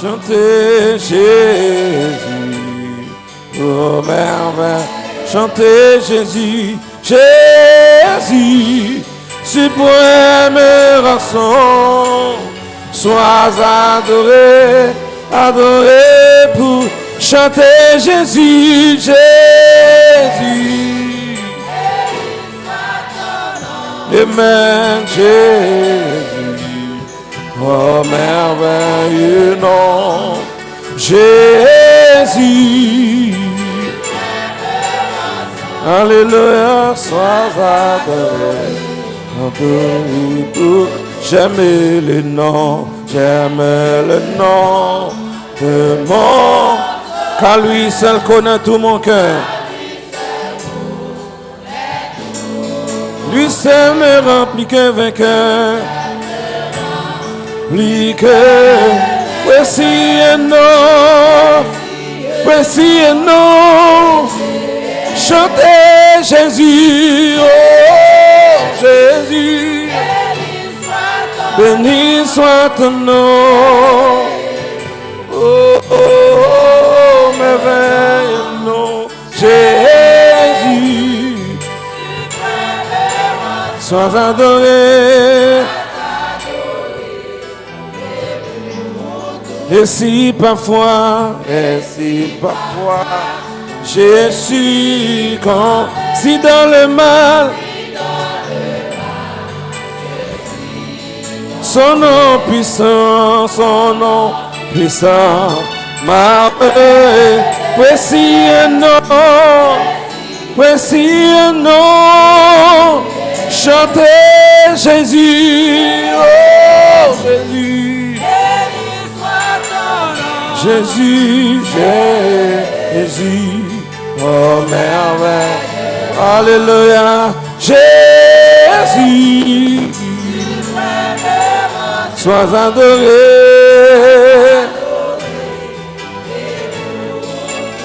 chantez Jésus, oh merveille, chantez Jésus, Jésus, suprême rançon, sois adoré, adoré pour chanter Jésus, Jésus, Amen, Jésus, oh merveilleux nom, Jésus, alléluia, sois adoré, adoré pour j'aime le nom de mon, car lui seul connaît tout mon cœur. Lui seul me remplit qu'un vainqueur. Lui que, voici un nom, voici un nom. Chantez Jésus, oh Jésus. Béni soit ton nom. Oh, oh, oh, merveilleux nom, Jésus. Sois adoré. Et si parfois, je suis si dans le mal, son nom puissant, m'a voici un nom, chantez Jésus, oh Jésus, Jésus, Jésus, oh merveille, alléluia, Jésus, sois adoré.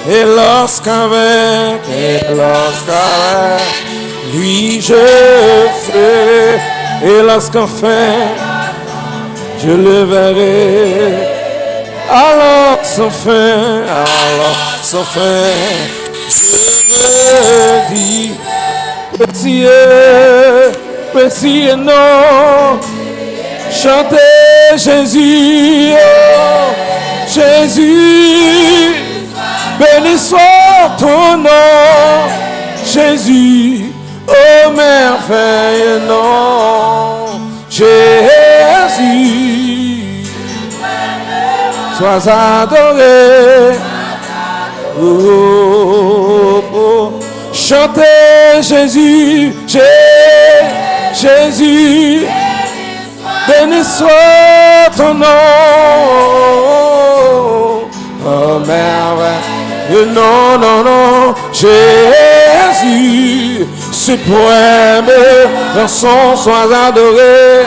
Et lorsqu'avec lui je ferai, et lorsqu'enfin je le verrai, alors sans fin, je dis, précieux nom, chantez Jésus, oh Jésus, béni soit ton nom, Jésus, oh merveilleux nom, Jésus, sois adoré. Oh, oh, oh. Chantez Jésus, Jésus, béni soit ton nom. Oh merveilleux, non, Jésus, suprême rançon, sois adoré,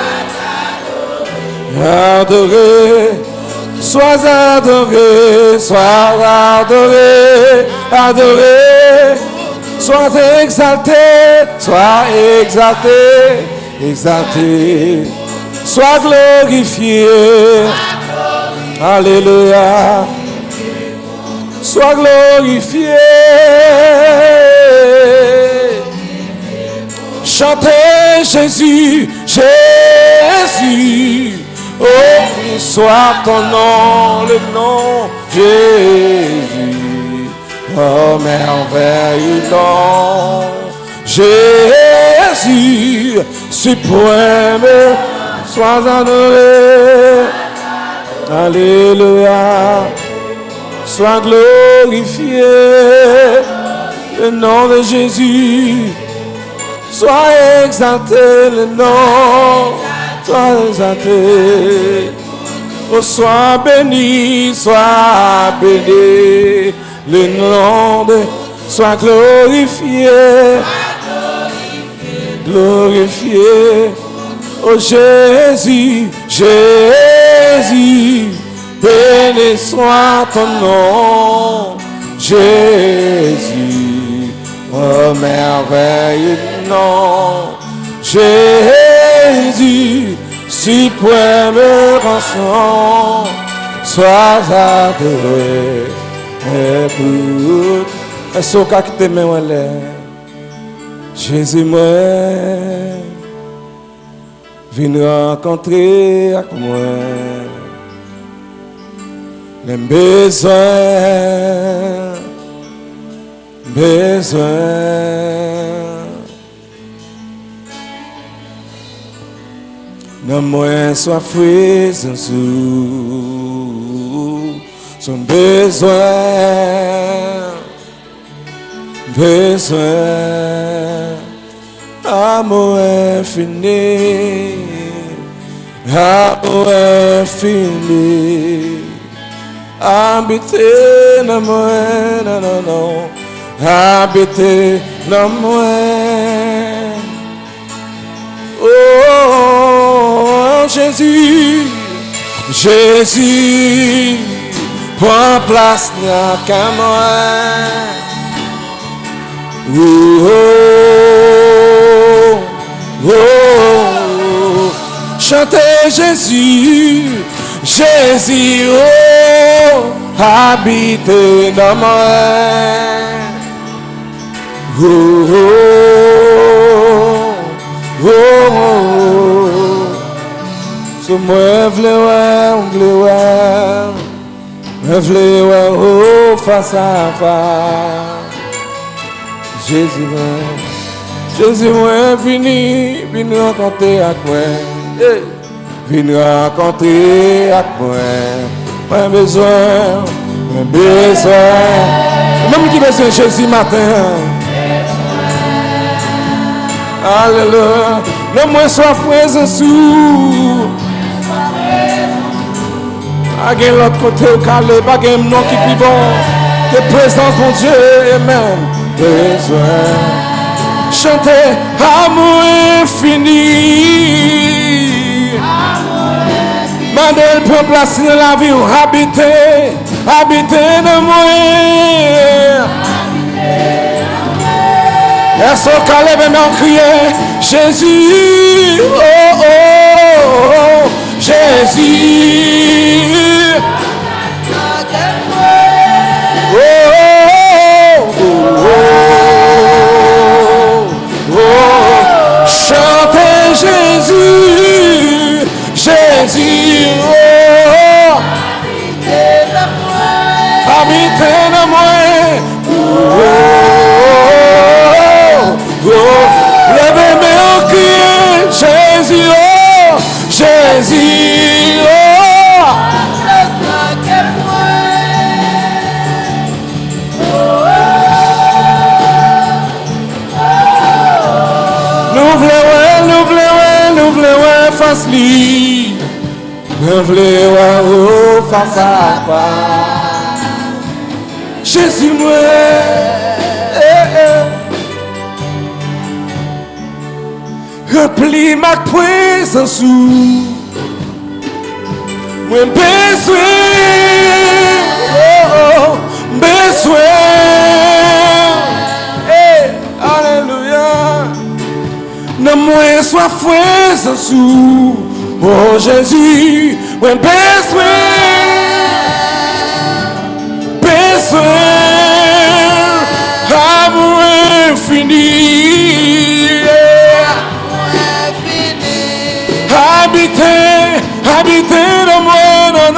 sois adoré, sois exalté, sois glorifié, alléluia. Sois glorifié. Chantez Jésus, Jésus. Oh, soit ton nom, le nom Jésus. Oh, merveilleux nom. Jésus, suprême, sois adoré. Alléluia. Sois glorifié, le nom de Jésus. Sois exalté, le nom, sois exalté. Oh, sois béni, le nom de, sois glorifié, glorifié. Oh Jésus, Jésus. Béni soit ton nom, Jésus, oh merveilleux nom, Jésus, suprême rançon, sois adoré. Écoute, est-ce que tu t'aimes, Jésus, moi, viens rencontrer avec moi. Les besoins, non moins soif sans sous, son besoin, amour infini, amour infini. Habiter dans moi, non, habiter dans moi. Oh, Jésus, prends place dans moi. Oh, chantez Jésus, oh, habite dans moi. So moi v'le ouais, face à face. Jésus moi vini rencontrer avec moi. Viens rencontrer avec moi. Moi besoin. Même qui besoin de Jésus matin. Alléluia. Non moins soif présent sous. A gen l'autre côté au calé, pas gen nom qui plus bon. De présence mon Dieu, amen. Besoin. Chanter amour infini. Mandel prend place dans la vie, habiter dans moi. Est-ce qu'on lève mes mains crier Jésus, oh, oh, oh, Jésus. Oh, oh, oh, oh, oh. Chantez Jésus, oh, habitez dans moi. Oh, oh, levez mes cris, Jésus, oh, Jésus, oh. Nous voulons face li, nous voulons face à face. Jésus moi, remplis ma présence, moi besoin, alléluia. Non moins sois frère sous, oh Jésus, moi besoin, amour infini, habiter dans moi, non,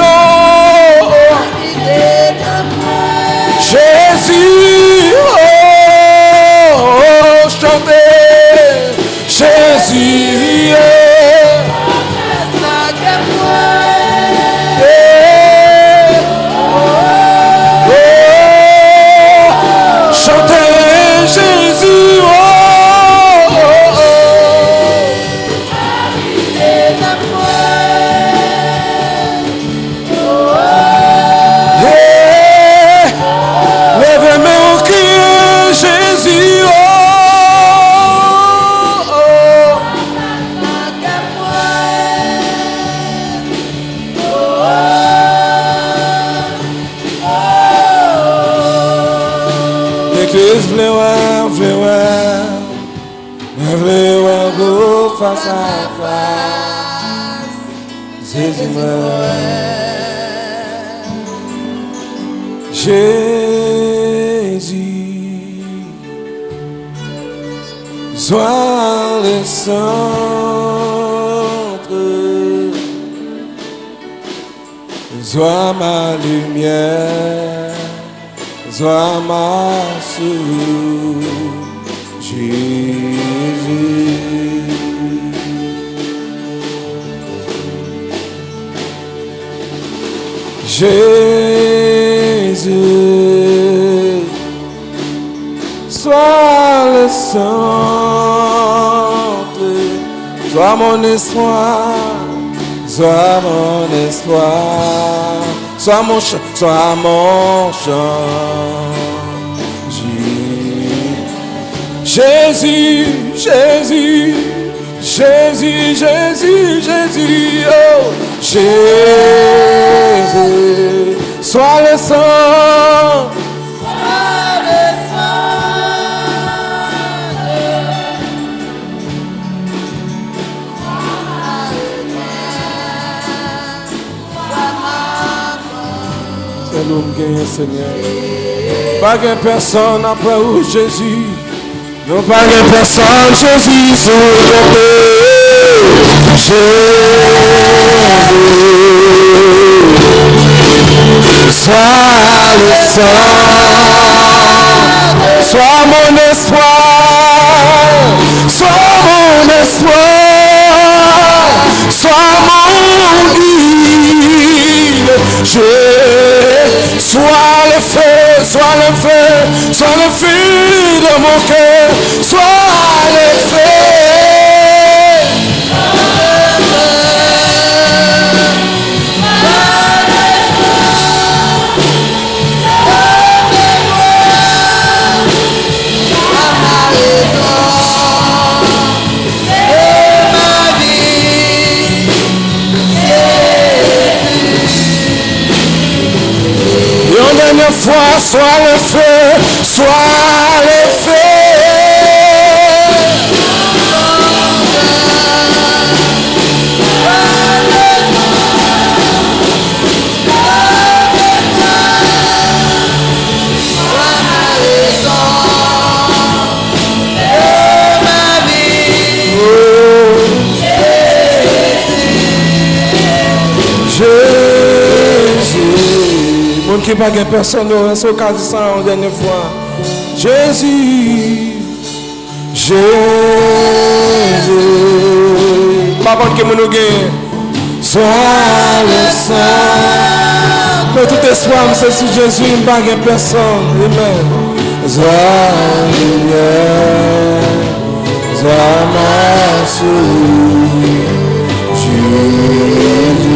Jésus, oh, chantez, Jésus, chantez Jésus, oh, lève-moi au cri, Jésus, oh. L'église v'le go face à face. Jésus Jésus, sois le centre, sois ma lumière, sois ma source, Jésus. Jésus, sois le centre, sois mon espoir, sois mon espoir, sois mon chant, sois mon chant. Jésus, Jésus, Jésus, Jésus, Jésus, oh Jésus, sois le sang. C'est l'homme qui est Seigneur. Pas de personne après où Jésus. Non pas de personne, Jésus sur le Jésus, sois le sang, sois mon espoir, sois mon espoir, sois mon guide, sois le feu, sois le feu, sois le feu de mon cœur, sois le feu. Une fois, sois le feu, sois le feu. Qui n'a pas personne, c'est au cas de ça en dernière fois. Jésus, Jésus, pas bon que nous gagne. Sois le sang. Mais tout espoir, c'est sur Jésus, il n'y a pas personne. Amen. Sois lumière, sois ma source, Jésus.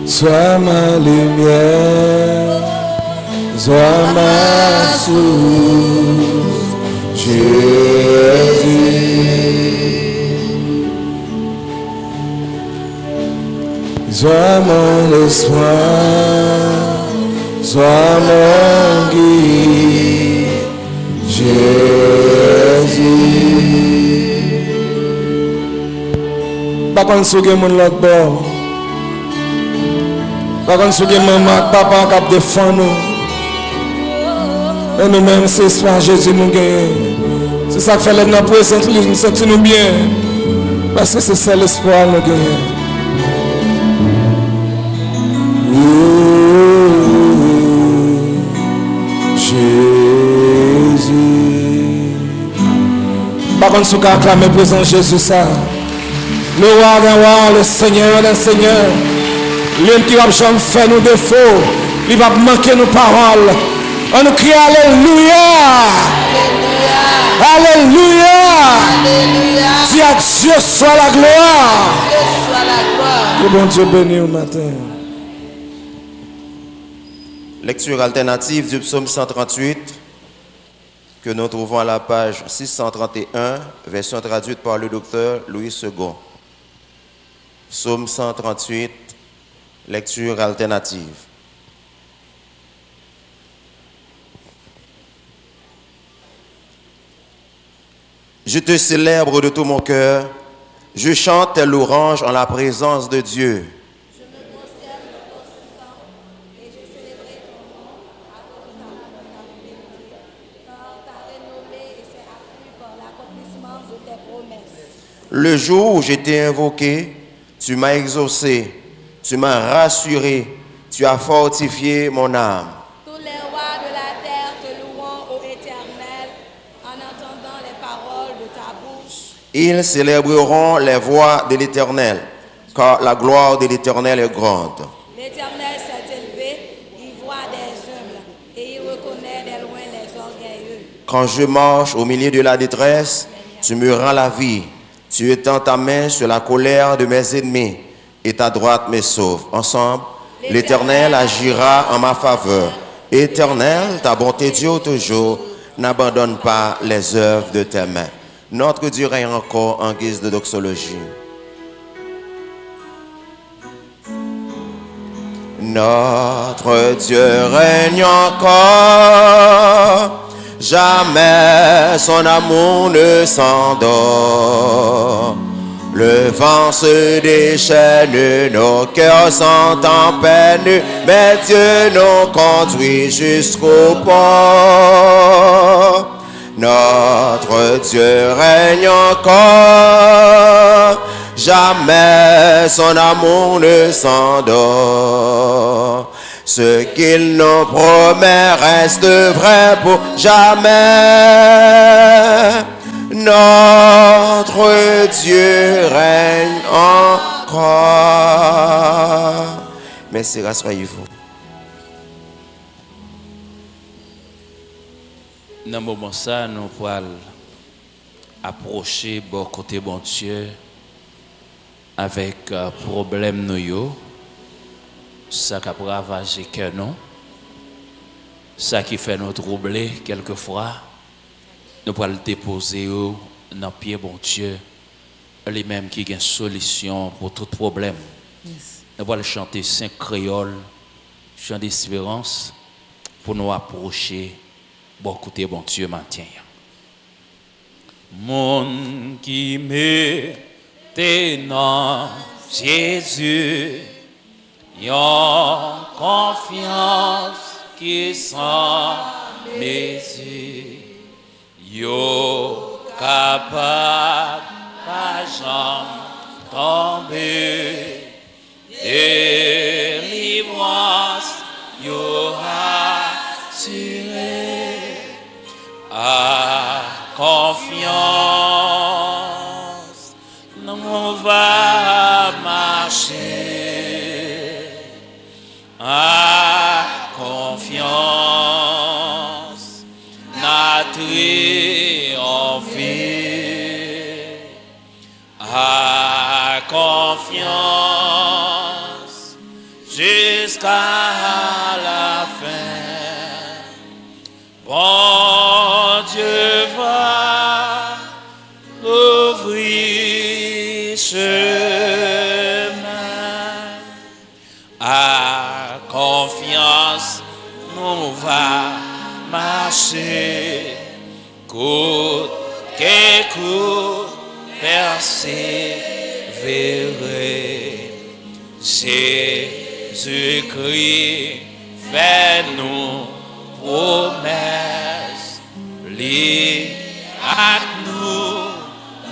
Sois ma lumière, sois ma source, Jésus. Sois mon espoir, sois mon guide, Jésus. Pas qu'on sougue mon l'autre bord. Par contre, si maman, papa qui défend nous, et nous-mêmes, c'est l'espoir Jésus nous gagne. C'est ça qui fait notre présence, nous sentons bien. Parce que c'est ça l'espoir nous gagne. Jésus. Par contre, si vous acclamez présence Jésus, ça. Le roi, le Seigneur, le Seigneur. L'homme qui va jamais faire nos défauts, il va manquer nos paroles. On nous crie Alléluia. Alléluia. Dis à Dieu soit la gloire. Que bon Dieu bénisse au matin. Lecture alternative du psaume 138 que nous trouvons à la page 631, version traduite par le docteur Louis II. Psaume 138. Lecture alternative. Je te célèbre de tout mon cœur, je chante tes louanges en la présence de Dieu. Je Le jour où j'étais invoqué, tu m'as exaucé, tu m'as rassuré, tu as fortifié mon âme. Tous les rois de la terre te loueront, ô Éternel, en entendant les paroles de ta bouche. Ils célébreront les voies de l'Éternel, car la gloire de l'Éternel est grande. L'Éternel s'est élevé, il voit des humbles, et il reconnaît de loin les orgueilleux. Quand je marche au milieu de la détresse, tu me rends la vie. Tu étends ta main sur la colère de mes ennemis et ta droite me sauve. Ensemble, l'Éternel agira en ma faveur. Éternel, ta bonté dure toujours. N'abandonne pas les œuvres de tes mains. Notre Dieu règne encore en guise de doxologie. Notre Dieu règne encore. Jamais son amour ne s'endort. Le vent se déchaîne, nos cœurs sont en peine, mais Dieu nous conduit jusqu'au port. Notre Dieu règne encore. Jamais son amour ne s'endort. Ce qu'il nous promet reste vrai pour jamais. Notre Dieu règne encore. Merci, rassurez-vous. Dans ce moment ça, nous pouvons approcher bon côté bon Dieu avec problème nous, ça qui a ravagé que nous, ça qui fait nous troubler quelquefois, nous pouvons le déposer dans le pied bon Dieu, lui-même qui a une solution pour tout problème. Yes. Nous pouvons chanter Saint Créole, chant d'espérance, pour nous approcher bon côté bon Dieu matin. Mon qui met dans Jésus, yon confiance qui sans mesure, yo capable pas jamais tomber, délivrance yo assuré, à confiance, nous va marcher, à confiance, n'a triomphé, à confiance, jusqu'à la fin. Bon Dieu va ouvrir chemin, à confiance nous va marcher, coûte que coûte persévérer. Jésus-Christ fait nous promesse, lui à nous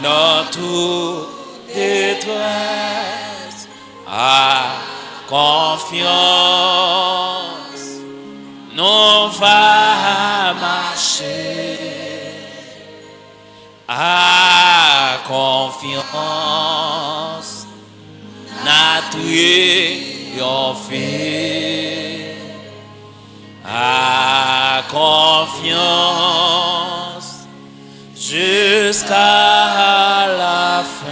dans toute détresse, à confiance nous va marcher, à confiance n'a triomphé, à confiance jusqu'à la fin.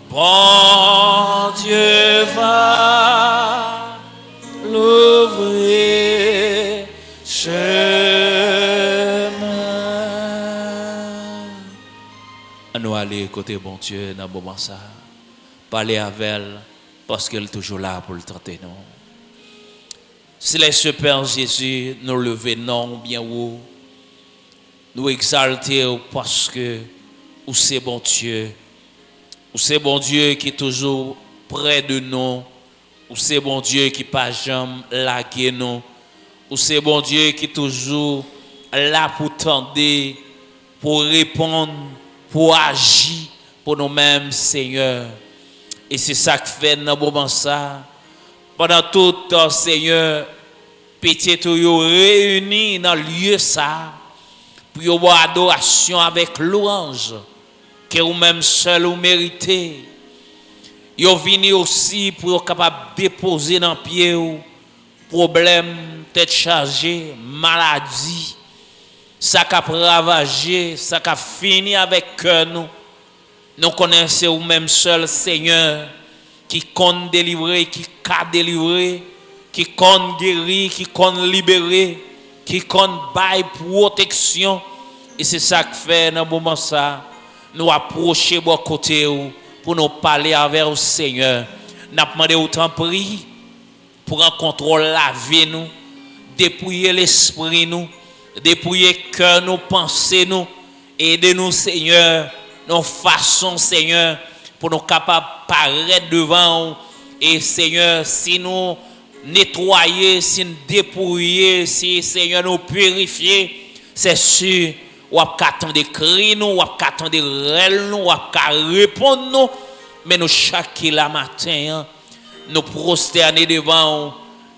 Bon Dieu va l'ouvrir chemin. Nous aller côté bon Dieu dans le moment ça. Parler avec elle parce qu'elle est toujours là pour le traiter nous. Si les Père Jésus nous lever non bien haut, nous exalter parce que ou c'est bon Dieu, ou c'est bon Dieu qui est toujours près de nous, ou c'est bon Dieu qui pas jamais laguer nous, ou c'est bon Dieu qui est toujours là pour tendre, pour répondre pour agir pour nous-mêmes, Seigneur. Et c'est ça que fait dans le moment ça. Pendant tout le temps, Seigneur, petit tout réunis dans le lieu ça, pour avoir adoration avec louange, que vous-même seul vous méritez. Vous venez aussi pour être capable de déposer dans le pied problème, tête chargée, maladie, ça qui a ravagé, ça qui a fini avec nous. Nous connaissons vous-même seul, Seigneur, qui compte délivrer, qui a délivré, qui compte guérir, qui compte libérer, qui compte bail protection. Et c'est ça que fait dans le moment ça. Nous approcher de côté pour nous parler avec le Seigneur. Nous demandé autant prier pour en contrôle la vie nous, dépouiller l'esprit nous, dépouiller cœur nous, penser nous, aider nous Seigneur, nos façons Seigneur, pour nous capables de paraître devant et Seigneur, si nous nettoyer, si nous dépouiller, si Seigneur nous purifier, c'est sûr, ou à attendre des cris nous, ou à attendre des rêves nous, ou à répondre nous, mais nous chaque la matin, nous prosterner devant,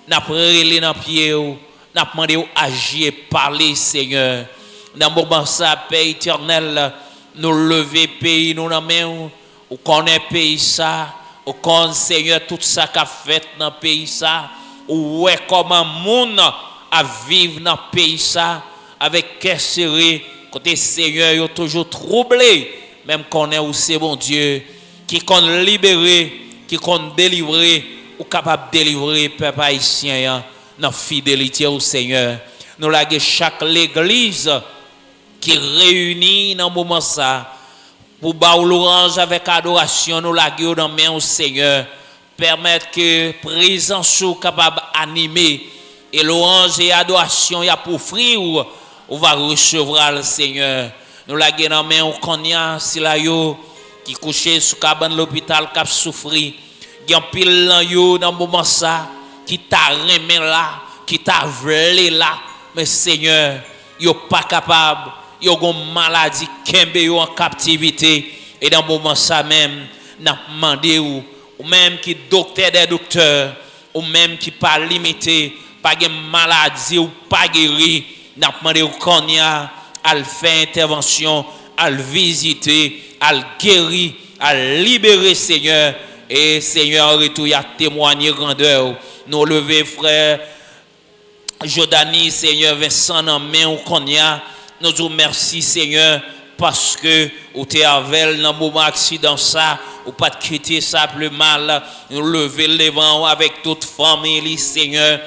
nous prier dans pied, nous demander agir, parler Seigneur. Dans le moment ça, Père éternel, nous lever pays nous dans main, ou connaît pays ça, ou connaît Seigneur tout ça qu'a fait dans pays ça, ou ouais comment monde à vivre dans pays ça avec cœur serré, côté Seigneur yo toujours troublé, même qu'on est aussi bon Dieu qui compte libérer, qui compte délivrer, ou capable de délivrer peuple haïtien dans fidélité au Seigneur. Nous laguer chaque l'église qui réunit dans le moment ça pour baou l'orange avec adoration, nous laguer dans main au Seigneur, permettre que présence soit capable d'animer et l'orange et adoration y a pour offrir ou va recevoir le Seigneur. Nous laguer dans main au Konya si la yo qui couché sous cabane l'hôpital qui a souffri, qui en pile dans le moment ça, qui t'a remis là, qui t'a volé là, mais Seigneur, yo pas capable, yo gon maladie kembe yo en captivité et dans le moment ça même, n'a demandé ou même qui docteur des docteurs, ou même qui pas limité, pas de maladie ou pas guéri, n'a demandé au Konya à faire intervention, à visiter, à guérir, à libérer Seigneur. Et Seigneur, retour y a témoigné grandeur. Nous lever frère Jordani, Seigneur Vincent, en main au Konya. Nous vous merci Seigneur parce que vous êtes avec dans le moment accident ça, ou pas de quitter ça plus mal. Nous lever le devant avec toute famille, Seigneur.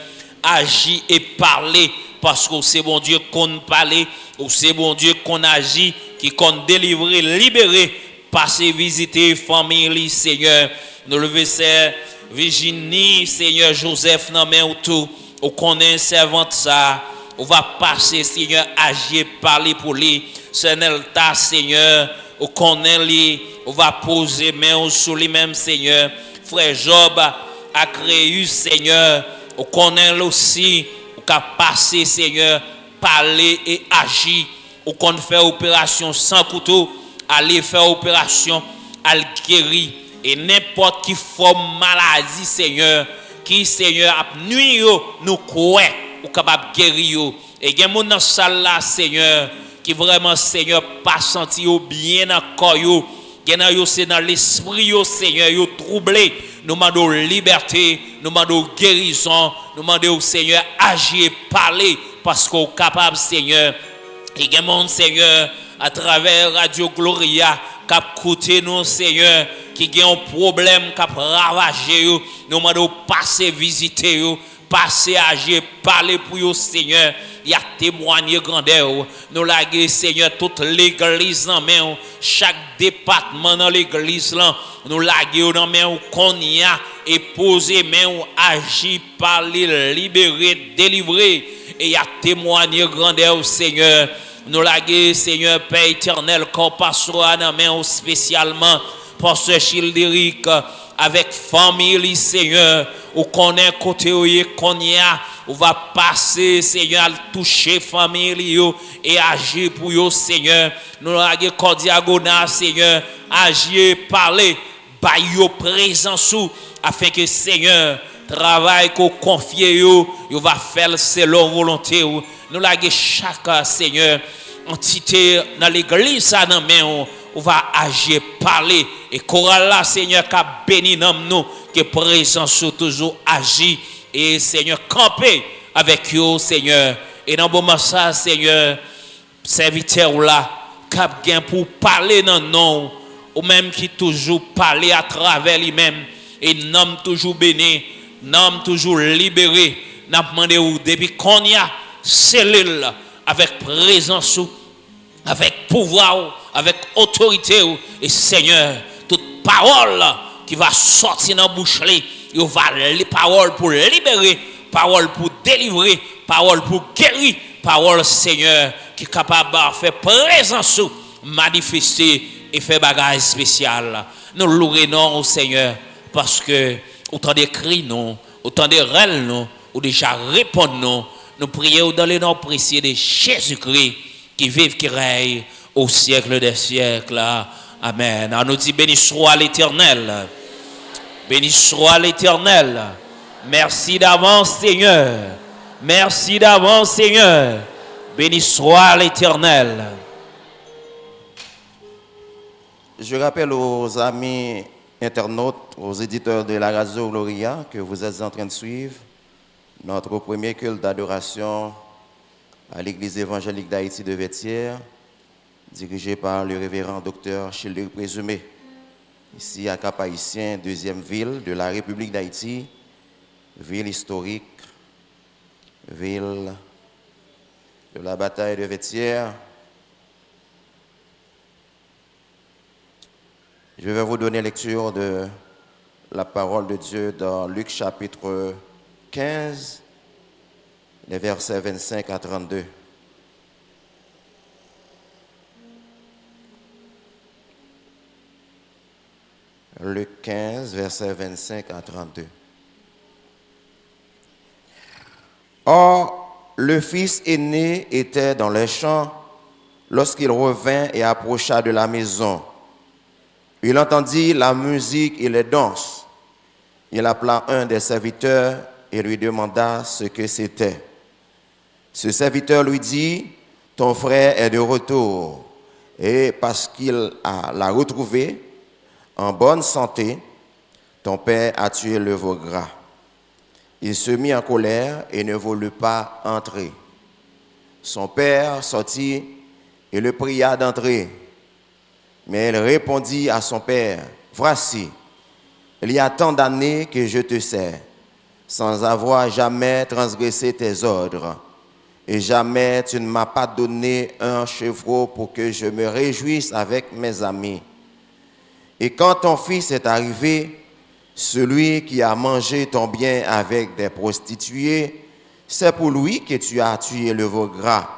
Agis et parler parce que c'est bon Dieu qu'on parle, ou c'est bon Dieu qu'on agit, qui compte délivrer, libérer, passer visiter famille, Seigneur. Nous lever c'est Virginie, Seigneur Joseph, non mais tout, ou connaît servante ça, on va passer, Seigneur, agir, parler pour lui. Seigneur, ta Seigneur, on connaît lui, on va poser main sur lui-même, Seigneur. Frère Job a créé, Seigneur, on connaît aussi, on va passer, Seigneur, parler et agir. On compte faire opération sans couteau, aller faire opération, à guérir. Et n'importe qui forme maladie, Seigneur, qui, Seigneur, a nuit, nous croyons, ou capable de guérir. Et il y a des gens dans la salle là, Seigneur, qui vraiment, Seigneur, pas senti bien dans le corps. Il y a des gens dans l'esprit, Seigneur, troublé. Nous demandons liberté, nous demandons guérison, nous demandons, Seigneur, agir, parler, parce qu'on est capable, Seigneur. Et il y a des gens, Seigneur, à travers Radio Gloria, qui a coûté nous, Seigneur, qui ont un problème, qui a ravagé, nous demandons passer visiter, passer agir, parler pour vous, Seigneur. Il y a témoigné grandeur. Nous laguer, Seigneur, toute l'église en main, chaque département dans l'église là, nous laguer dans main qu'on y a et poser main, agir, parler, libérer, délivrer. Et il y a témoigné grandeur, Seigneur. Nous laguer, Seigneur, Père éternel, qu'on passera dans main spécialement pour ce Childéric avec famille, Seigneur. ou connaît côté où qu'on y a, on va passer, Seigneur, à toucher famille et agir pour eux, Seigneur. Nous avons cordiagona, Seigneur, agir, parler, bailler présence afin que, Seigneur, travail qu'on confie, yo va faire selon volonté. Nous avons chaque, Seigneur, entité dans l'église, ça dans main, on va agir, parler. Et chorale là, Seigneur, qui a béni nous, que présence toujours agit. Et Seigneur, camper avec vous, Seigneur. Et dans le moment ça, Seigneur, serviteur là, qui a bien pour parler dans nous, ou même qui toujours parler à travers lui-même. Et nous toujours béni, nous toujours libéré. Nous demandons depuis qu'on y a cellule avec présence, avec pouvoir, avec autorité. Et Seigneur, toute parole qui va sortir dans la bouche, il va les paroles pour libérer, parole pour délivrer, parole pour guérir, parole, Seigneur, qui est capable de faire présence, manifester et faire bagage spécial. Nous louons au Seigneur parce que autant de cris, nous, autant de rêves, nous, ou déjà répondons, nous prions dans le nom précieux de Jésus-Christ qui vive, qui règne au siècle des siècles. Amen. On nous dit béni soit l'Éternel. Béni soit l'Éternel. Merci d'avance, Seigneur. Merci d'avance, Seigneur. Béni soit l'Éternel. Je rappelle aux amis internautes, aux éditeurs de la radio Gloria que vous êtes en train de suivre notre premier culte d'adoration à l'église évangélique d'Haïti de Vétière, dirigé par le révérend docteur Childéric Présumé, ici à Cap-Haïtien, deuxième ville de la République d'Haïti, ville historique, ville de la bataille de Vétière. Je vais vous donner lecture de la parole de Dieu dans Luc chapitre 15, les versets 25 à 32. Luc 15, versets 25 à 32. Or, le fils aîné était dans les champs lorsqu'il revint et approcha de la maison. Il entendit la musique et les danses. Il appela un des serviteurs et lui demanda ce que c'était. Ce serviteur lui dit, « Ton frère est de retour, et parce qu'il l'a retrouvé en bonne santé, ton père a tué le veau gras. » Il se mit en colère et ne voulut pas entrer. Son père sortit et le pria d'entrer. Mais il répondit à son père, « Voici, il y a tant d'années que je te sers, sans avoir jamais transgressé tes ordres, et jamais tu ne m'as pas donné un chevreau pour que je me réjouisse avec mes amis. Et quand ton fils est arrivé, celui qui a mangé ton bien avec des prostituées, c'est pour lui que tu as tué le veau gras. »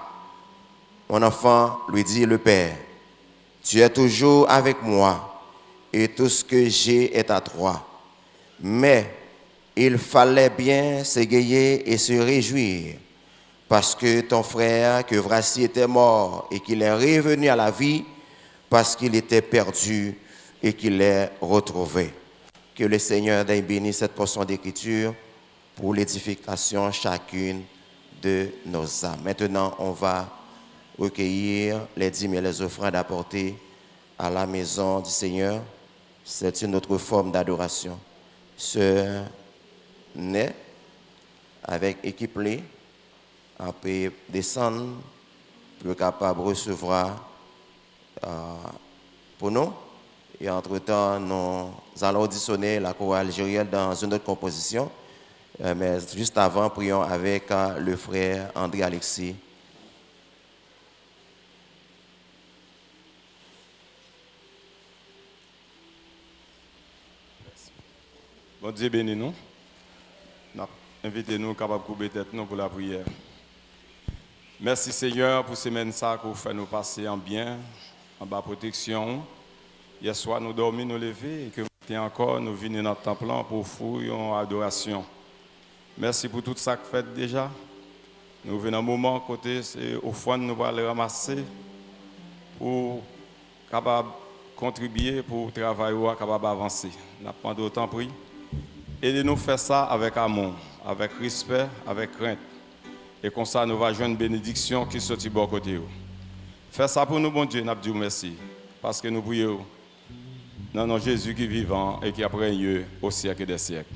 Mon enfant, lui dit le père, « Tu es toujours avec moi, et tout ce que j'ai est à toi. Mais il fallait bien s'égayer et se réjouir, parce que ton frère, que voici, était mort, et qu'il est revenu à la vie, parce qu'il était perdu, et qu'il est retrouvé. » Que le Seigneur ait béni cette portion d'écriture pour l'édification chacune de nos âmes. Maintenant, on va recueillir les dîmes et les offrandes apportées à la maison du Seigneur. C'est une autre forme d'adoration. Sœur Né, avec équipe Lé, on peut descendre pour être capable de recevoir pour nous. Et entre-temps, nous allons auditionner la chorale algérienne dans une autre composition. Mais juste avant, prions avec le frère André Alexis. Bon Dieu bénis nous. Invitez-nous capables de couper tête nous pour la prière. Merci Seigneur pour ces semaines ça que vous faites nous passer en bien, en bas protection. Hier soir nous dormons, nous lever et que Et encore, nous venons dans le temple pour fouiller en adoration. Merci pour tout ça que vous faites déjà. Nous venons un moment côté au fond nous allons le ramasser pour capable contribuer pour le travail capable avancer. Nous avons d'autant pris. Aidez-nous faire ça avec amour, avec respect, avec crainte. Et comme ça, nous allons jouer une bénédiction qui sortit de bon côté. Fais ça pour nous, bon Dieu, nous disons merci. Parce que nous prions dans notre Jésus qui est vivant et qui a régné au siècle des siècles.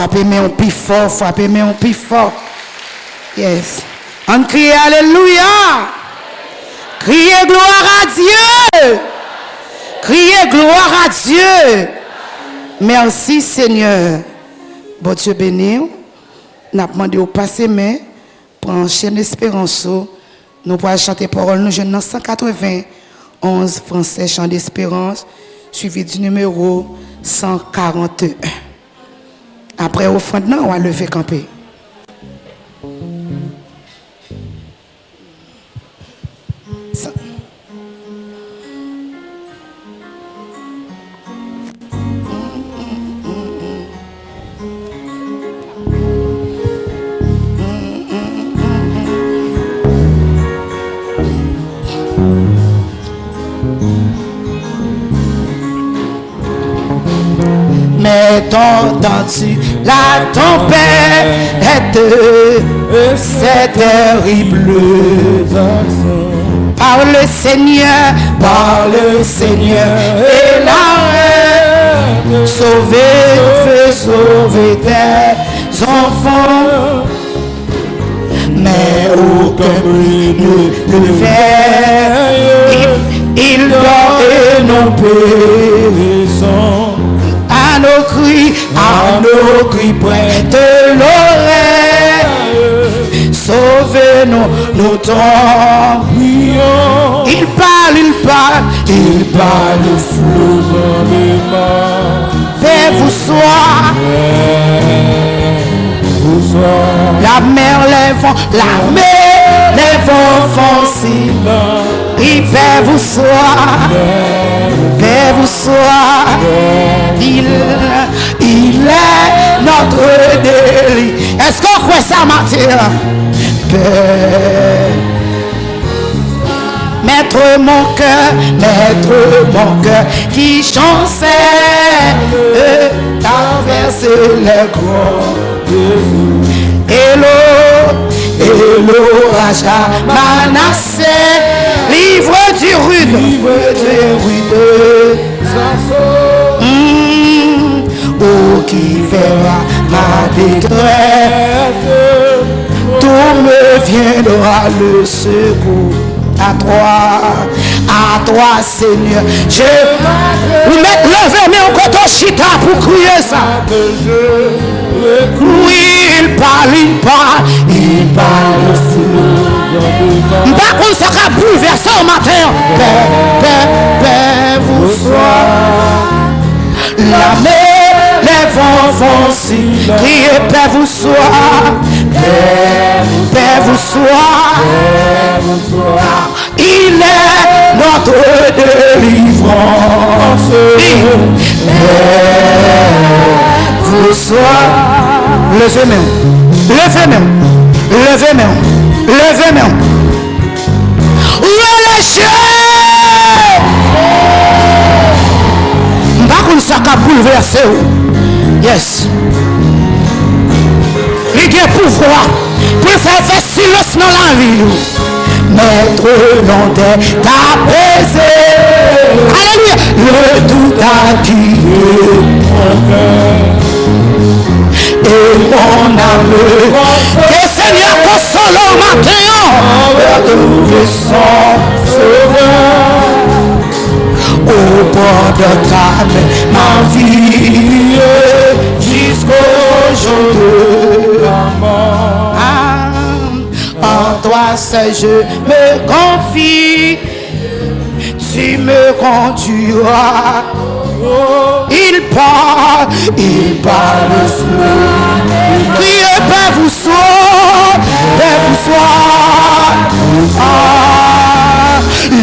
Frappez-moi un plus fort, frappez-moi un plus fort. Yes. On crie Alléluia. Criez gloire à Dieu. Criez gloire à Dieu. Merci Seigneur. Bon Dieu béni. Nous avons demandé au passé, mais pour un chaîne d'espérance, nous pourrons chanter parole. Nous jeunes dans 191 français, chant d'espérance, suivi du numéro 141. Après offrande, on va lever camper. Mais t'entends-tu la tempête? C'est terrible. Par le Seigneur, et l'arrêt. Sauver tes enfants. Mais aucun bruit ne le fait. Il dort et nous périssons. À nos cris, prête l'oreille. Sauvez-nous, nous t'en prions. Il parle flou dans les mains. Paix vous soit. La mer, les vents font silence. Il paix vous soit. Il est notre délit. Est-ce qu'on croit ça, matin? Paix. Mettre mon cœur qui chancelle, traverser les grands. Hello, Raja Manassé, livre du rude. Oh, qui verra ma détresse, tout me viendra le secours. À toi, Seigneur, je vous mets levé, mais on compte chita pour crier ça. Oui, il parle flou. Par contre, ça va bouleverser au matin. Paix vous soit. La mer, les vents vont si. Criez, paix vous soit. Paix vous soit. Il est notre délivrance. Paix vous soit. Levez main. Relâchez. Par contre, ça va bouleverser. Yes. Il y a pouvoir pour faire silence dans la vie. Mettre l'ondée t'apaiser. Alléluia. Le doute a quitté mon cœur. Et mon âme, que Seigneur console au matin, retrouver son sauveur. Au bord de ta main, ma vie, jusqu'au jour de la mort. En toi seul je me confie, tu me conduiras. Il parle flou. Criez, paix vous soit.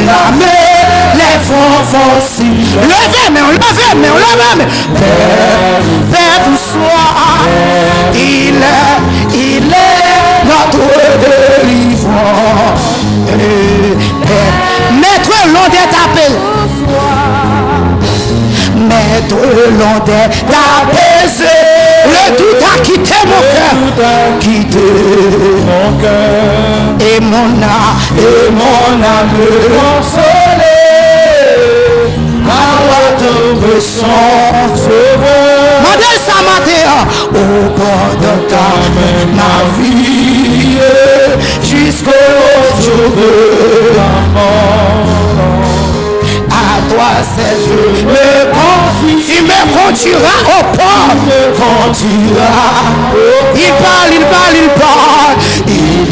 La mer, les vents vont si. Levez, mais paix vous soit. Il est notre délivrance. Maître l'ondée t'appelle. Mettre l'ondée d'apaiser. Le doute a quitté mon cœur. Et mon âme consolée. À retrouver son sauveur. Mandel ça matin. Au bord de ta main, ma vie, jusqu'au jour de la mort. À toi seul je me confie. Tu me conduiras au port. Il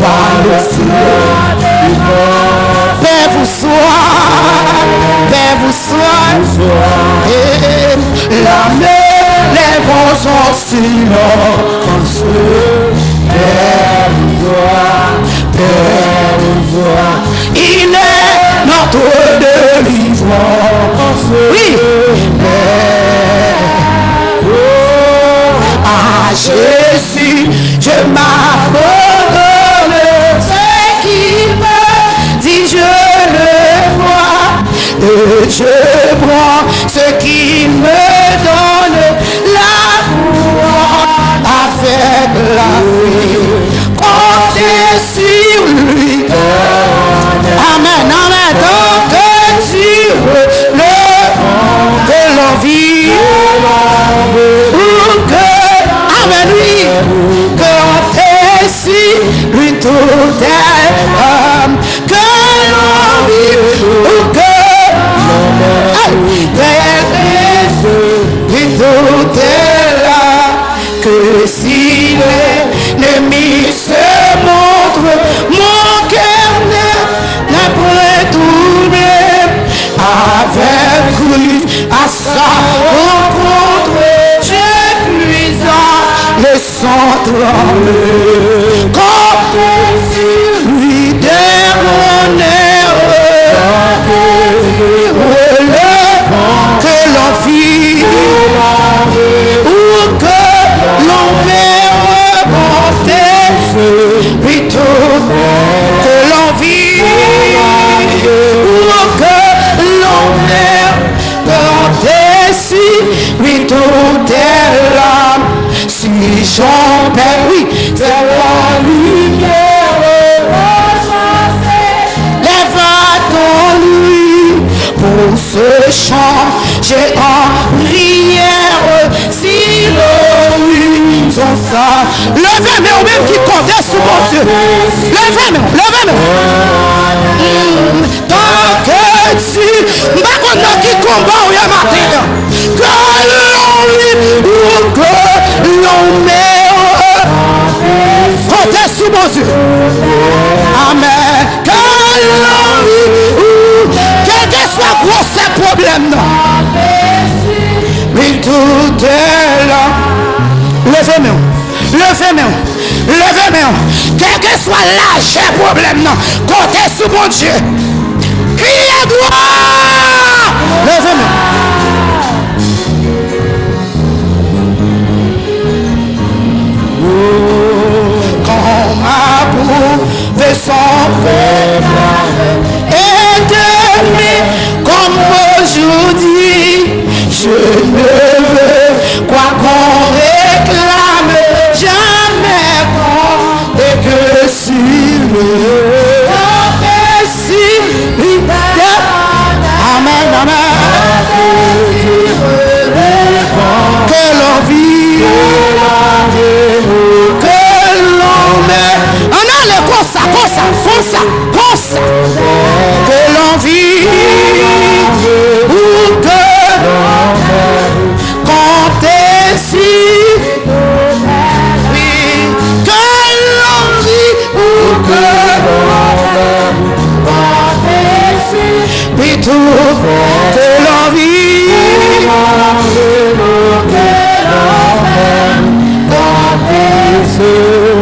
parle flou. Paix vous soit. Et la mer, les vents sont silence. Paix vous soit. Il est notre délivrance. Oui. À Jésus, je m'abandonne. Ce qu'il me dit, je le vois. Et je prends ce qu'il me donne. La l'envie, ou que, amen, oui, que l'on décide, lui tout est, que l'envie, ou que, lui tout est là, que si l'ennemi se montre, mon cœur n'est pas tourné avec lui à sa rencontre. Je puis le sang trembler comme lui déronner que l'on vit ou que l'on met remonter plutôt que l'on vit ou que l'on met remonter si plutôt des larmes si j'en perds oui c'est la lumière lève ton lui pour ce chant j'ai en prière si l'on son ça levez mais au même qui comptait sur mon Dieu levez mais tant que tu m'as qui combat au matin que l'on ou que l'on met comptez sur mon Dieu amen que l'on quel que soit gros ces problèmes non mais tout est là levez-moi quel que soit l'âge et problème non comptez sur mon Dieu criez gloire levez-moi quand ma boue son peuple et demain comme aujourd'hui je ne veux quoi qu'on réclame jamais qu'on et que si amen que l'on vit que l'on met on a le comme ça que l'on vit ou que quand décide oui que l'on vit ou que quand décide oui tout que l'on vit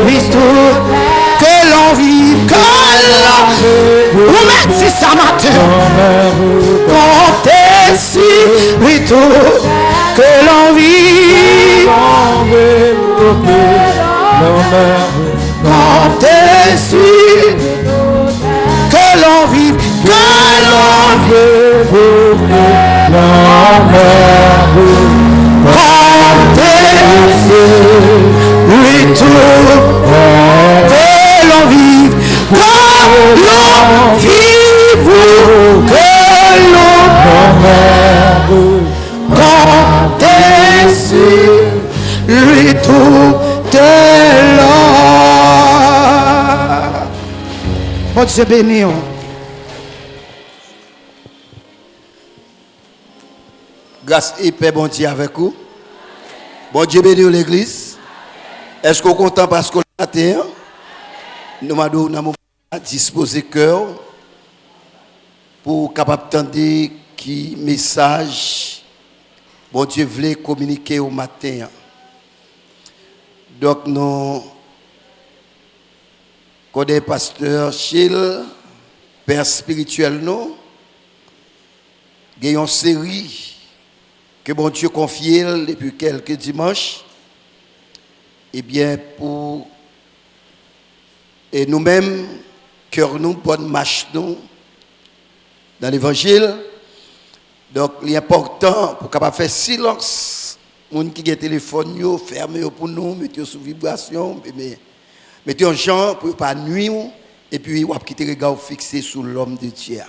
oui tout que l'on vit vous mettez si ça matin comptez si oui tout que l'on vit comptez si que l'on vit comptez oui tout que l'on vive que l'on vive que l'on comptez sur lui tout est là. Bon Dieu béni. Grâce et paix, bon Dieu avec vous. Bon Dieu béni l'église. Est-ce qu'on est content parce qu'on a matin? Nous avons disposé cœur pour capable d'entendre qui message bon Dieu voulait communiquer au matin. Donc nous connaissons pasteur Chil, père spirituel nous, gagnons une série que bon Dieu confie depuis quelques dimanches. Eh bien pour et nous-mêmes, cœur nous, bonne marche nous, dans l'évangile. Donc, l'important pour capable faire silence, les gens qui ont un téléphone, fermez pour nous, mettez sous vibration, mettez en gens pour ne pas nuire, et puis, vous quitter le regard fixé sur l'homme de Dieu.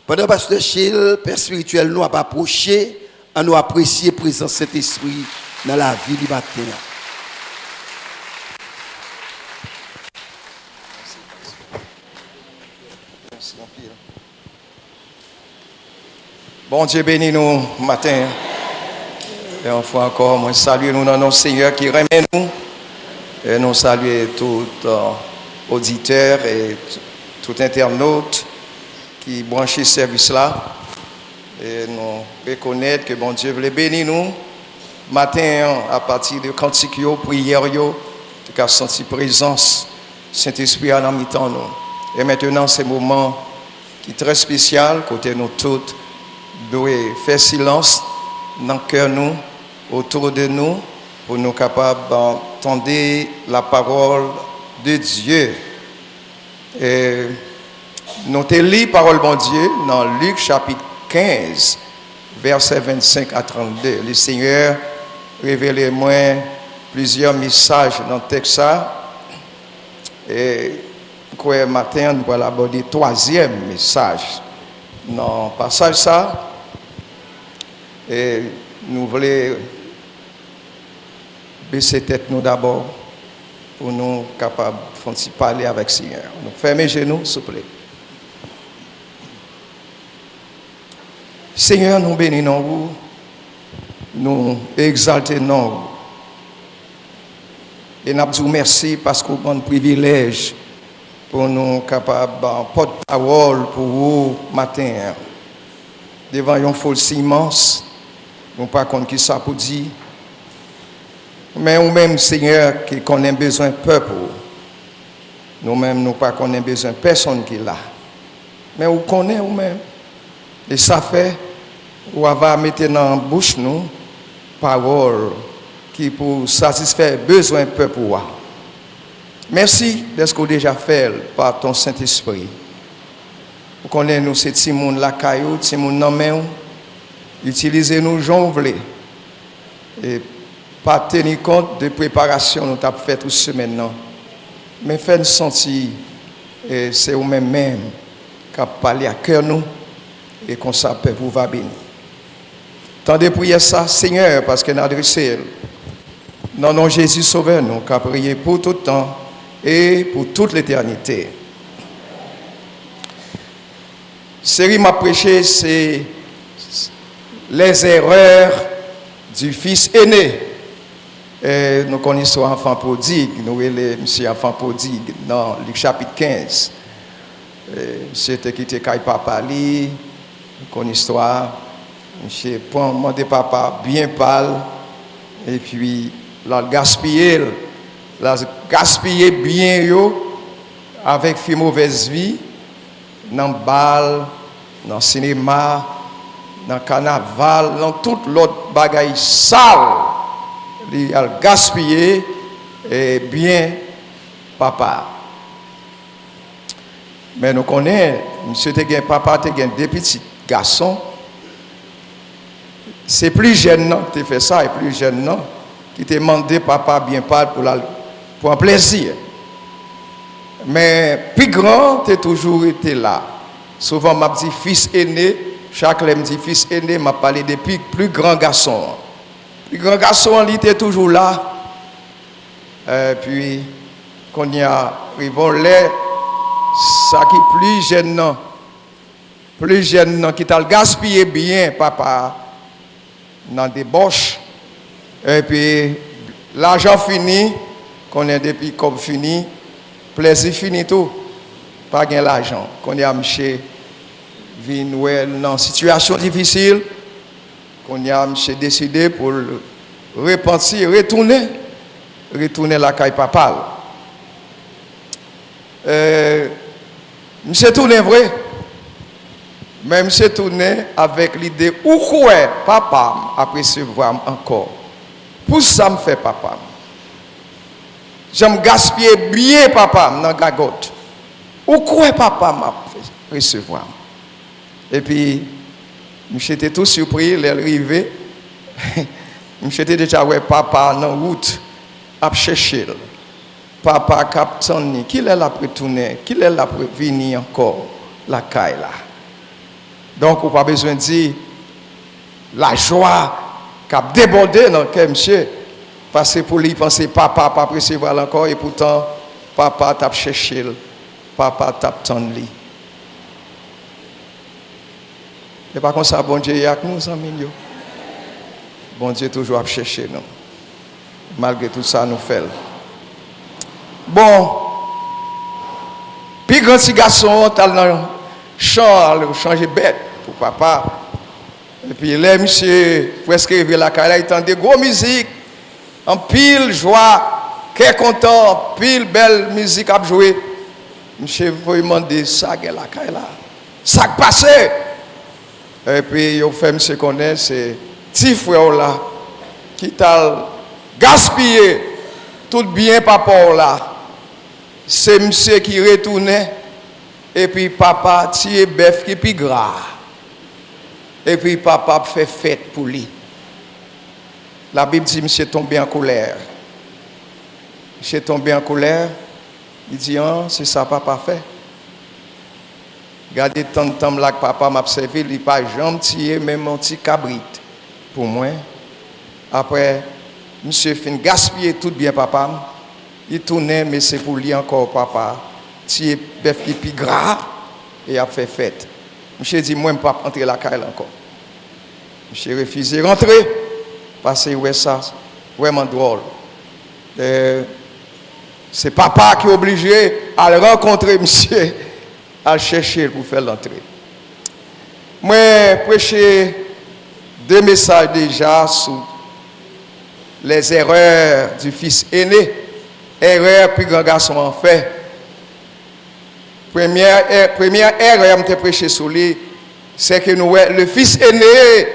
Pendant que Pasteur Chil, Père spirituel, nous a approché à nous apprécier présence Saint-Esprit dans la vie du matin. Bon Dieu bénis nous matin. Et une fois encore, moi salue nous dans nos Seigneur qui remet nous. Et nous saluons tout auditeur et tout internaute qui branche ce service là. Et nous reconnaître que bon Dieu veut bénir nous. Matin, à partir de cantique, prière, nous avons senti présence Saint-Esprit à la mi-temps nous. Et maintenant, c'est un moment qui est très spécial, côté nous tous, doit faire silence dans le cœur nous, autour de nous, pour nous capables d'entendre la parole de Dieu. Et nous te lis parole de Dieu dans Luc chapitre 15, versets 25 à 32. Le Seigneur révèle moi plusieurs messages dans le texte. Et quoi matin, nous allons aborder le troisième message dans le passage ça. Et nous voulons baisser tête nous d'abord pour nous capables de parler avec le Seigneur. Donc fermez les genoux, s'il vous plaît. Seigneur, nous bénissons vous, nous exaltons et nous disons merci parce que vous avez un privilège pour nous capables de porte-parole pour vous matin. Devant une fosse immense, nous ne savons pas qui ça pour dire. Mais nous-mêmes, Seigneur, qui connaissons besoin de peuple, nous-mêmes, nous pas connaissons besoin de personne qui est là. Mais nous connaissons nous-mêmes. Et ça fait, on va mettre dans la bouche nous paroles qui pour satisfaire besoin de peuple. Merci de ce que vous avez déjà fait par ton Saint-Esprit. Vous connaissez nous, ces petits monde la caillou, ces monde dans main. Utilisez-nous, j'en voulais. Et pas tenir compte de préparation nous avons fait toute semaine maintenant. Mais faites sentir, et c'est vous-même qui parlé à cœur nous, et qu'on s'appelle pour va bénir. Tendez prier ça, Seigneur, parce que nous adressé. Non, non, Jésus sauveur, nous, qui a prié pour tout le temps et pour toute l'éternité. Série m'a prêché, c'est les erreurs du fils aîné. Et nous connaissons l'enfant prodigue, nous les monsieur enfant prodigue dans Luc chapitre 15. Monsieur était quitté Kai papa li, nous connaissons l'histoire. Monsieur prend demandé papa bien pâle et puis l'a gaspillé bien yo avec fi mauvaise vie dans bal, dans cinéma, dans carnaval, dans toute l'autre bagaille sale. Il a gaspillé et bien papa. Mais nous connaissons, monsieur papa te gen deux petits garçons. C'est plus jeune qui fait ça et plus jeune qui te demandé papa bien parle pour un plaisir. Mais plus grand, tu as toujours été là. Souvent, m'a dit fils aîné, chaque fois me dit fils aîné, m'a parlé des plus grands garçons. Le grand garçon, il était toujours là. Et puis, quand il y a arrivé, ça qui est plus jeune, qui t'a gaspillé bien, papa, dans des boches. Et puis, l'argent fini, qu'on est depuis comme fini, plaisir fini tout. Pas gain l'argent. Qu'on y a monsieur, vient dans une situation difficile. On a décidé pour repentir, retourner la caille papale. Monsieur tourné vrai, mais monsieur tourné avec l'idée où quoi papa après se voir encore. Pour ça me fait papa. J'aime gaspiller bien papa dans gagote. Où quoi papa m'a recevoir. Et puis j'étais tout surpris, il est arrivé. J'étais déjà ouais papa dans route à chercher. Papa captain qui est là pour tourner, qui est là pour venir encore la caille là. Donc on pas besoin de dire la joie qui a débordé dans le cœur, monsieur. Parce que pour lui penser, papa pas recevoir encore, et pourtant, papa t'a cherché, papa t'a attendu. Et pas comme ça, bon Dieu est avec nous, amis. Bon Dieu toujours à chercher nous. Malgré tout ça, nous faisons. Bon, puis grand petit garçon, t'as dans le champ, changer bête pour papa. Et puis là, monsieur, presque arrivé la caille, il entend des gros musiques, en pile joie, qu'est content, pile belle musique à jouer. Monsieur, vous demander ça, la caille là. Ça qui passe. Et puis, il fait monsieur connaît, c'est petit frère là, qui t'a gaspillé tout bien papa là. C'est monsieur qui retournait, et puis papa tire bœuf qui puis gras. Et puis papa fait fête pour lui. La Bible dit monsieur tombé en colère. Monsieur tombé en colère. Il dit ah, c'est ça papa fait. Regardez tant de temps là que papa m'a observé, il pas jamais tiré même un petit cabrit pour moi. Après monsieur fin gaspiller tout bien papa. Il tournait mais c'est pour lui encore papa. Tiré bœuf qui puis gras et a fait fête. Monsieur dit moi je ne peux pas entrer la caille encore. Monsieur refusé de rentrer parce que ouais ça vraiment drôle. C'est papa qui est obligé à le rencontrer monsieur, à le chercher pour faire l'entrée. Moi prêché 2 messages déjà sur les erreurs du fils aîné, erreur puis grand garçon en fait. Première erreur que je prêché sur lui, c'est que le fils aîné,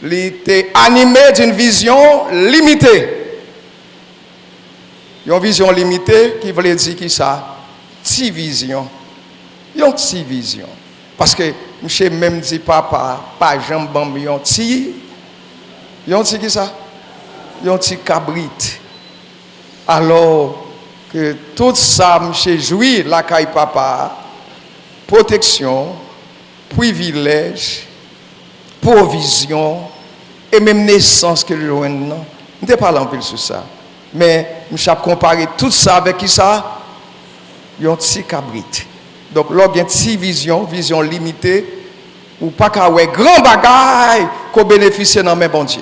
il était animé d'une vision limitée. Une vision limitée qui voulait dire qui ça? Petite vision. Une petite vision. Parce que je même dit papa, pas jambon, yon petit qui ça? Yon petit cabrit. Alors que tout ça, monsieur jouit la caille papa, protection, privilège, provision, et même naissance que le loin non. Je ne parle pas sur ça. Mais je vais comparer tout ça avec qui ça? Un petit cabrit. Donc, là, il y a une petite vision limitée, ou pas qu'à avoir grand bagaille qu'on bénéficie dans mes bon Dieu.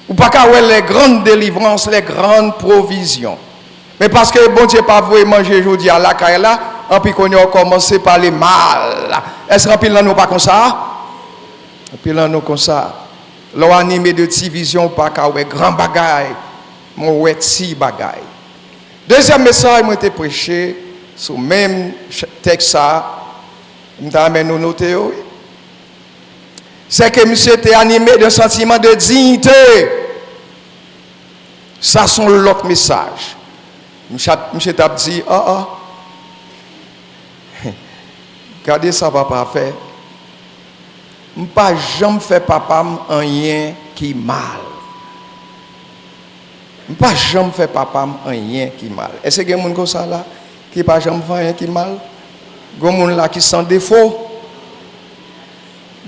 Ou pas qu'à avoir les grandes délivrances, les grandes provisions. Mais parce que bon Dieu pas voulu manger aujourd'hui à la caille là, en puis qu'on a commencé par les mal. Est-ce qu'on nous pas comme ça? Et puis là nous comme ça. L'on animé de petite vision pas qu'à avoir grand bagaille, mon ouais petit bagaille. Deuxième message moi été prêché sur même texte ça, m'amène nous noter. C'est que monsieur était animé d'un sentiment de dignité. Ça sont l'autre message. Monsieur t'a dit, regardez ça papa fait. Je ne pas jamais fait papa rien qui mal. Je ne pas jamais fait papa rien qui mal. Est-ce qu'il y a des gens comme ça là qui ne pas jamais fait rien qui mal? Il y a des gens là qui sont défaut.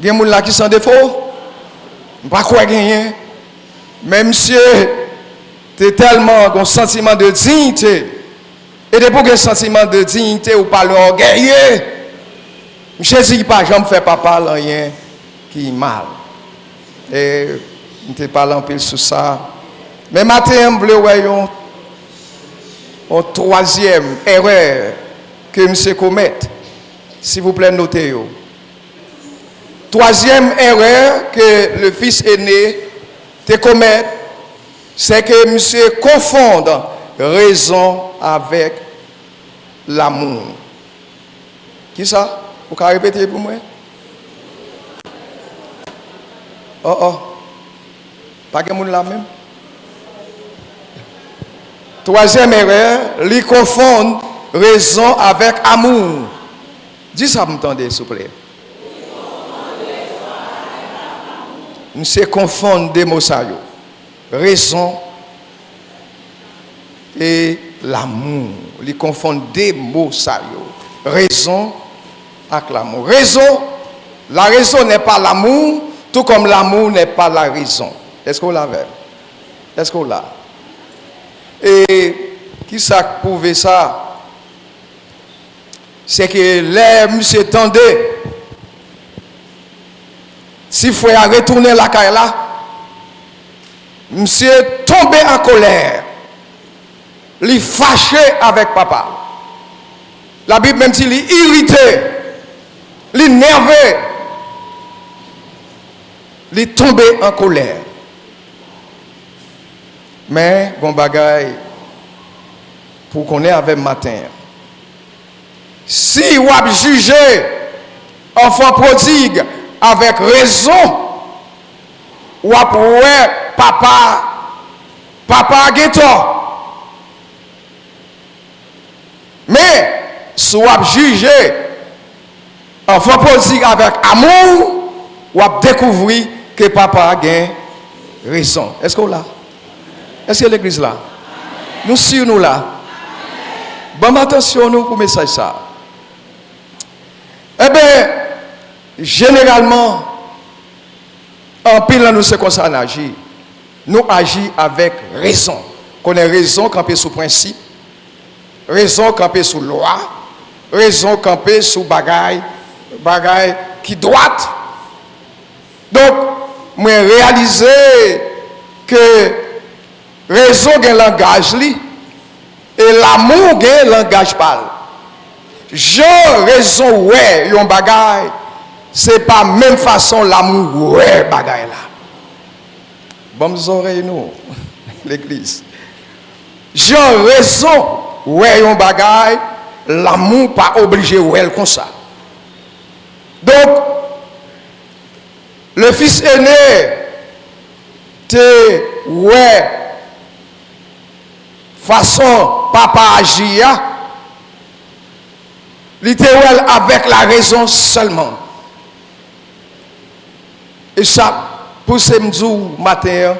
Il y a des gens là qui sont défaut. Je ne pas quoi gagner. Même monsieur tu tellement un sentiment de dignité. Et depuis que sentiment de dignité, ou parle orgueilleux, je ne dis pas, je ne fais pas parler rien qui est mal. Et je ne parle pas plus sur ça. Mais maintenant, je voulais une troisième erreur que monsieur commet. S'il vous plaît, notez-le. Troisième erreur que le fils aîné te commet, c'est que monsieur confonde raison avec l'amour. Qui ça? Vous pouvez répéter pour moi? Pas que monde là même. Troisième erreur, lui confondre raison avec amour. Dis ça, m'entendez, s'il vous plaît. Monsieur confondre des mots ça. Raison et l'amour. Ils confondent des mots sérieux. Raison avec l'amour. Raison, la raison n'est pas l'amour. Tout comme l'amour n'est pas la raison. Est-ce qu'on l'avait? Est-ce qu'on l'a? Et qui ça prouve ça? C'est que les monsieur tendait. Si frère a retourné la caille là, monsieur tombé en colère. Il fâché avec papa. La Bible même dit il est irrité, il est nerveux, il est tombé en colère. Mais bon bagaille pour qu'on ait avec matin. Si vous avez jugé enfant prodigue avec raison, ou après papa a tort. Mais si vous avez jugé enfant prodigue avec amour, vous avez découvert que papa a raison. Est-ce qu'on l'a? Est-ce que l'église là? Nous sommes nous là. Bon attention nous pour message ça. Eh bien, généralement, en pile nous c'est comme ça on agit. Nous agissons avec raison. Qu'on ait raison camper sous principe, raison camper sous loi, raison camper sous bagaille qui droite. Donc, moi réaliser que raison gagne langage li et l'amour gagne langage parle. Je raison ouais yon bagaille c'est pas même façon l'amour ouais bagaille là. Bonnes oreilles nous l'église. Je raison ouais yon bagaille l'amour pas obligé ouais comme ça. Donc le fils aîné te ouais façon papa agit littéral avec la raison seulement. Et ça pour ce matin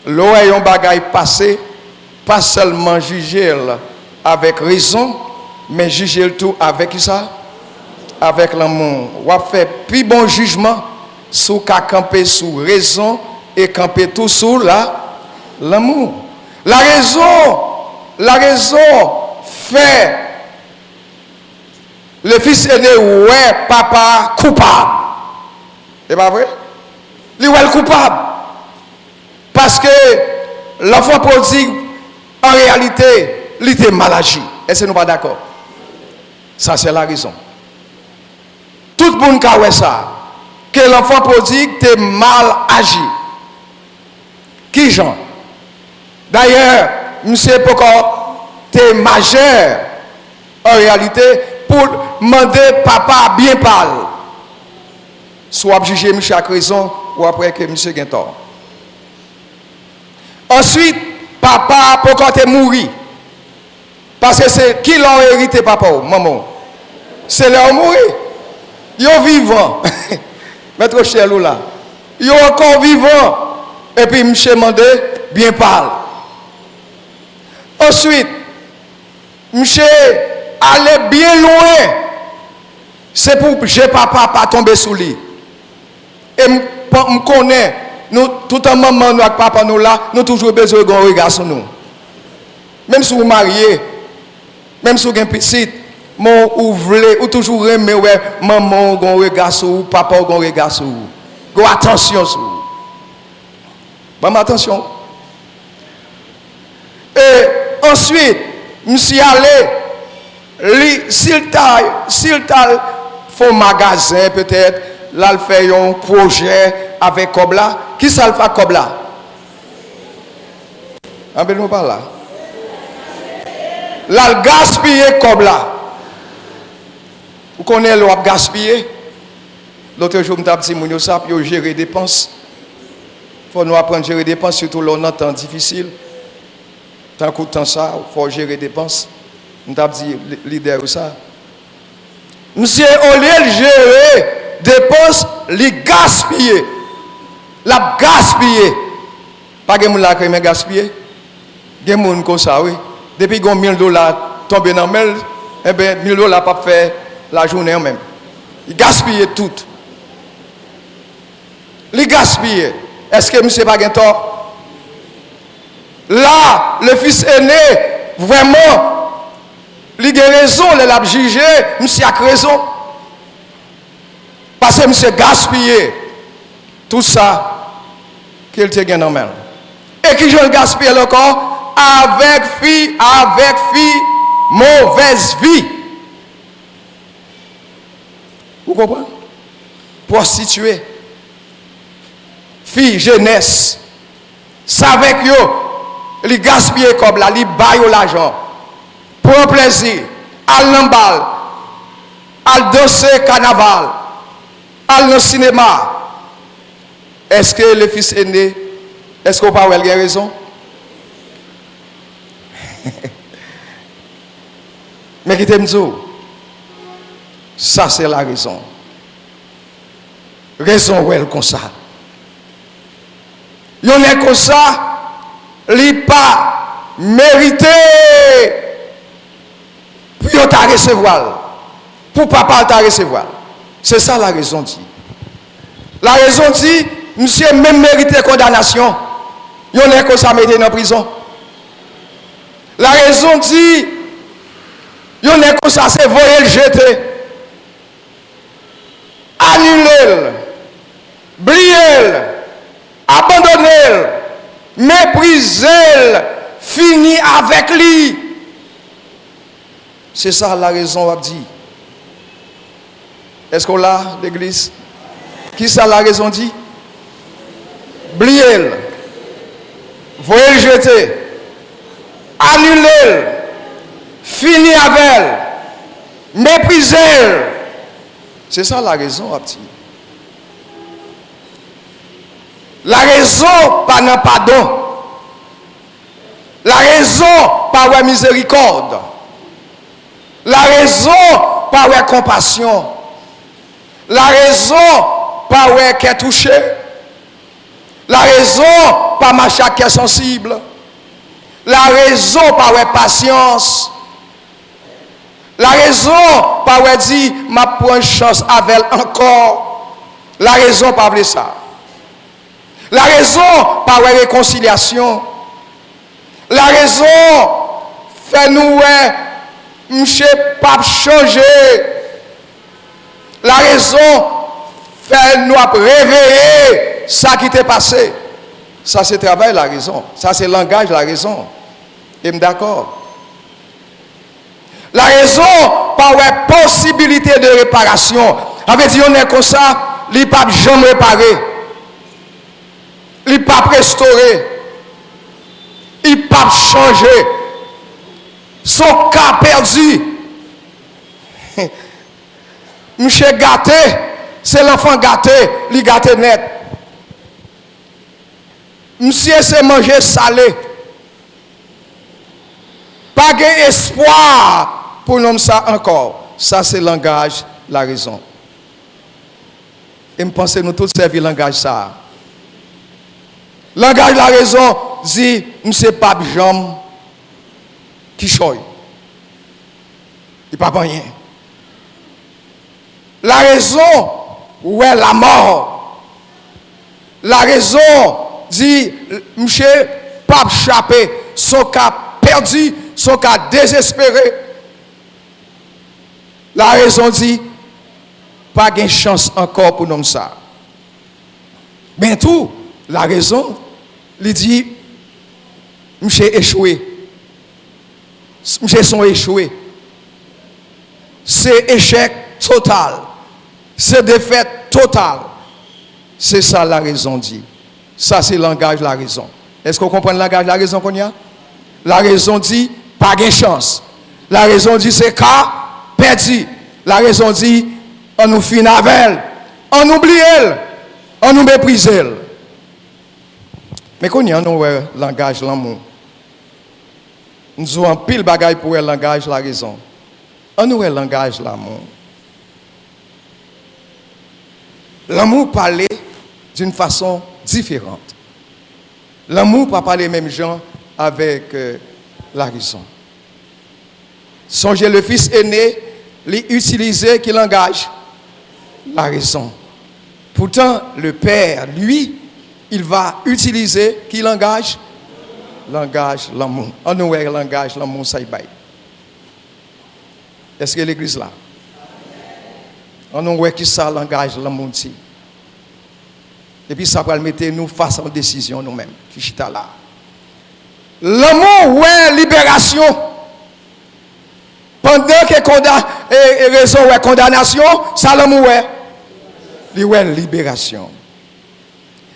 l'oreille bagaille passé pas seulement juger avec raison mais juger tout avec ça avec l'amour. On va faire plus bon jugement sous qu'à camper sous raison et camper tout sous l'amour. La raison fait le fils aîné ouais papa coupable. C'est pas vrai? Il est coupable. Parce que l'enfant prodigue en réalité il était mal agi. Est-ce que nous pas d'accord? Ça c'est la raison. Tout le monde a ça que l'enfant prodigue était mal agi. Qui Jean? D'ailleurs, monsieur pourquoi t'es majeur en réalité pour demander papa bien parler. Soit juger monsieur à raison ou après que monsieur gagne tort. Ensuite, papa pourquoi t'es mouru? Parce que c'est qui l'a hérité papa ou maman? C'est leur mourir. Ils sont vivants. Maître Chelou là. Ils sont encore vivants. Et puis monsieur demandé bien parler. Ensuite, monsieur allait bien loin. C'est pour que je papa pas tomber sous lui. Et me connaît, nous tout un moment nous avec papa nous là, nous toujours besoin de regard sur nous. Même si vous mariez, même si vous avez petit, mon ouvre ou toujours aimer ouais maman gon regard sur vous, papa gon regard sur vous. Go attention sur vous. Bon attention. Et ensuite, monsieur allé, s'il t'a fait un magasin peut-être, là il fait un projet avec Kobla. Qui ça le fait Kobla? Appelez-nous par là. Là il gaspille Kobla. Vous connaissez le gaspiller? L'autre jour, je me suis dit, je gérer des dépenses. Il faut nous apprendre à gérer des dépenses, surtout dans un temps difficile. Tant que temps ça, il faut gérer des dépenses. Je me suis dit, leader ou ça. Monsieur, au lieu de gérer des dépenses, les gaspiller. La gaspiller. Pas de gens qui gaspiller. Il y a des gens comme ça, oui. Depuis que $1000 tombent dans le mail, eh bien, $1000 pas faire la journée même. Ils gaspillent tout. il gaspille. Est-ce que monsieur pas tort? Là, le fils aîné, vraiment, il a raison, il a jugé, monsieur a raison. Parce que monsieur gaspillé tout ça qu'il te gagne en main. Et qui je gaspille encore avec fille, mauvaise vie. Vous comprenez? Prostituée. Fille, jeunesse. Ça avec yo, li gaspiller comme là, li baille l'argent. Pour un plaisir, al l'embal, al danser carnaval, al le cinéma. Est-ce que le fils aîné, est-ce qu'on parle de raison? Mais qui t'aime dire, ça c'est la raison. Raison où elle comme ça. Yon est comme ça, il pas mérité pour ta recevoir. Pour papa ta recevoir. C'est ça la raison dit. La raison dit, monsieur même mérité condamnation. Yon est comme ça mettez dans prison. La raison dit, yon est comme ça c'est voyer le jeter. Annuler, blier, abandonner, mépriser, finir avec lui. C'est ça la raison, on dit. Est-ce qu'on l'a, l'église? Qui ça la raison dit? Blier, voyer le jeter, annuler, finir avec elle, mépriser. C'est ça la raison, on dit. La raison, pas de pardon. La raison, pas de miséricorde. La raison, pas de compassion. La raison, pas de cœur touché. La raison, pas marcher à cœur sensible. La raison, pas de patience. La raison, pas de dire, ma prends chance avec elle encore. La raison, pas de ça. La raison, par la réconciliation. La raison, fait nous, monsieur, pas changer. La raison, fait nous réveiller ça qui t'est passé. Ça, c'est travail, la raison. Ça, c'est langage, la raison. Et d'accord. La raison, par la possibilité de réparation. Avec dit, on est comme ça, il ne peut jamais réparer. Il ne peut pas restaurer. Il ne peut pas changer. Son cas perdu. Monsieur gâté, c'est l'enfant gâté, il gâté net. Monsieur c'est manger salé. Pas d'espoir pour l'homme ça encore. Ça c'est le langage, la raison. Et je pense que nous tous servir le langage ça. Langage la raison dit, monsieur pas jambe qui choye. Il pas rien. La raison, ouais la mort. La raison dit, monsieur pas échappé, son cas perdu, son cas désespéré. La raison dit, pas de chance encore pour nous ça. Mais tout, la raison, il dit, monsieur échoué. Monsieur sont échoués. C'est échec total. C'est défaite totale. C'est ça la raison dit. Ça c'est le langage la raison. Est-ce qu'on comprend le langage la raison qu'on y a? La raison dit, pas de chance. La raison dit, c'est cas perdu. La raison dit, on nous finit avec elle. On oublie elle. On nous méprise elle. Mais qu'on y a un langage l'amour. Nous avons pile bagaille pour le langage la raison. On nous le langage l'amour. L'amour parlait d'une façon différente. L'amour pas parler même gens avec la raison. Songez le fils aîné, il utilisait qui langage la raison. Pourtant, le Père, lui, il va utiliser qui langage? Langage, l'amour. En nous, langage, l'amour, ça y est. Est-ce que l'église là? En nous, qui ça, langage, l'amour, si. Et puis, ça va mettre nous face en décision nous-mêmes, qui chita là. L'amour, ouais, libération. Pendant que raison, ouais, condamnation, ça, l'amour, ouais. Ouais, libération.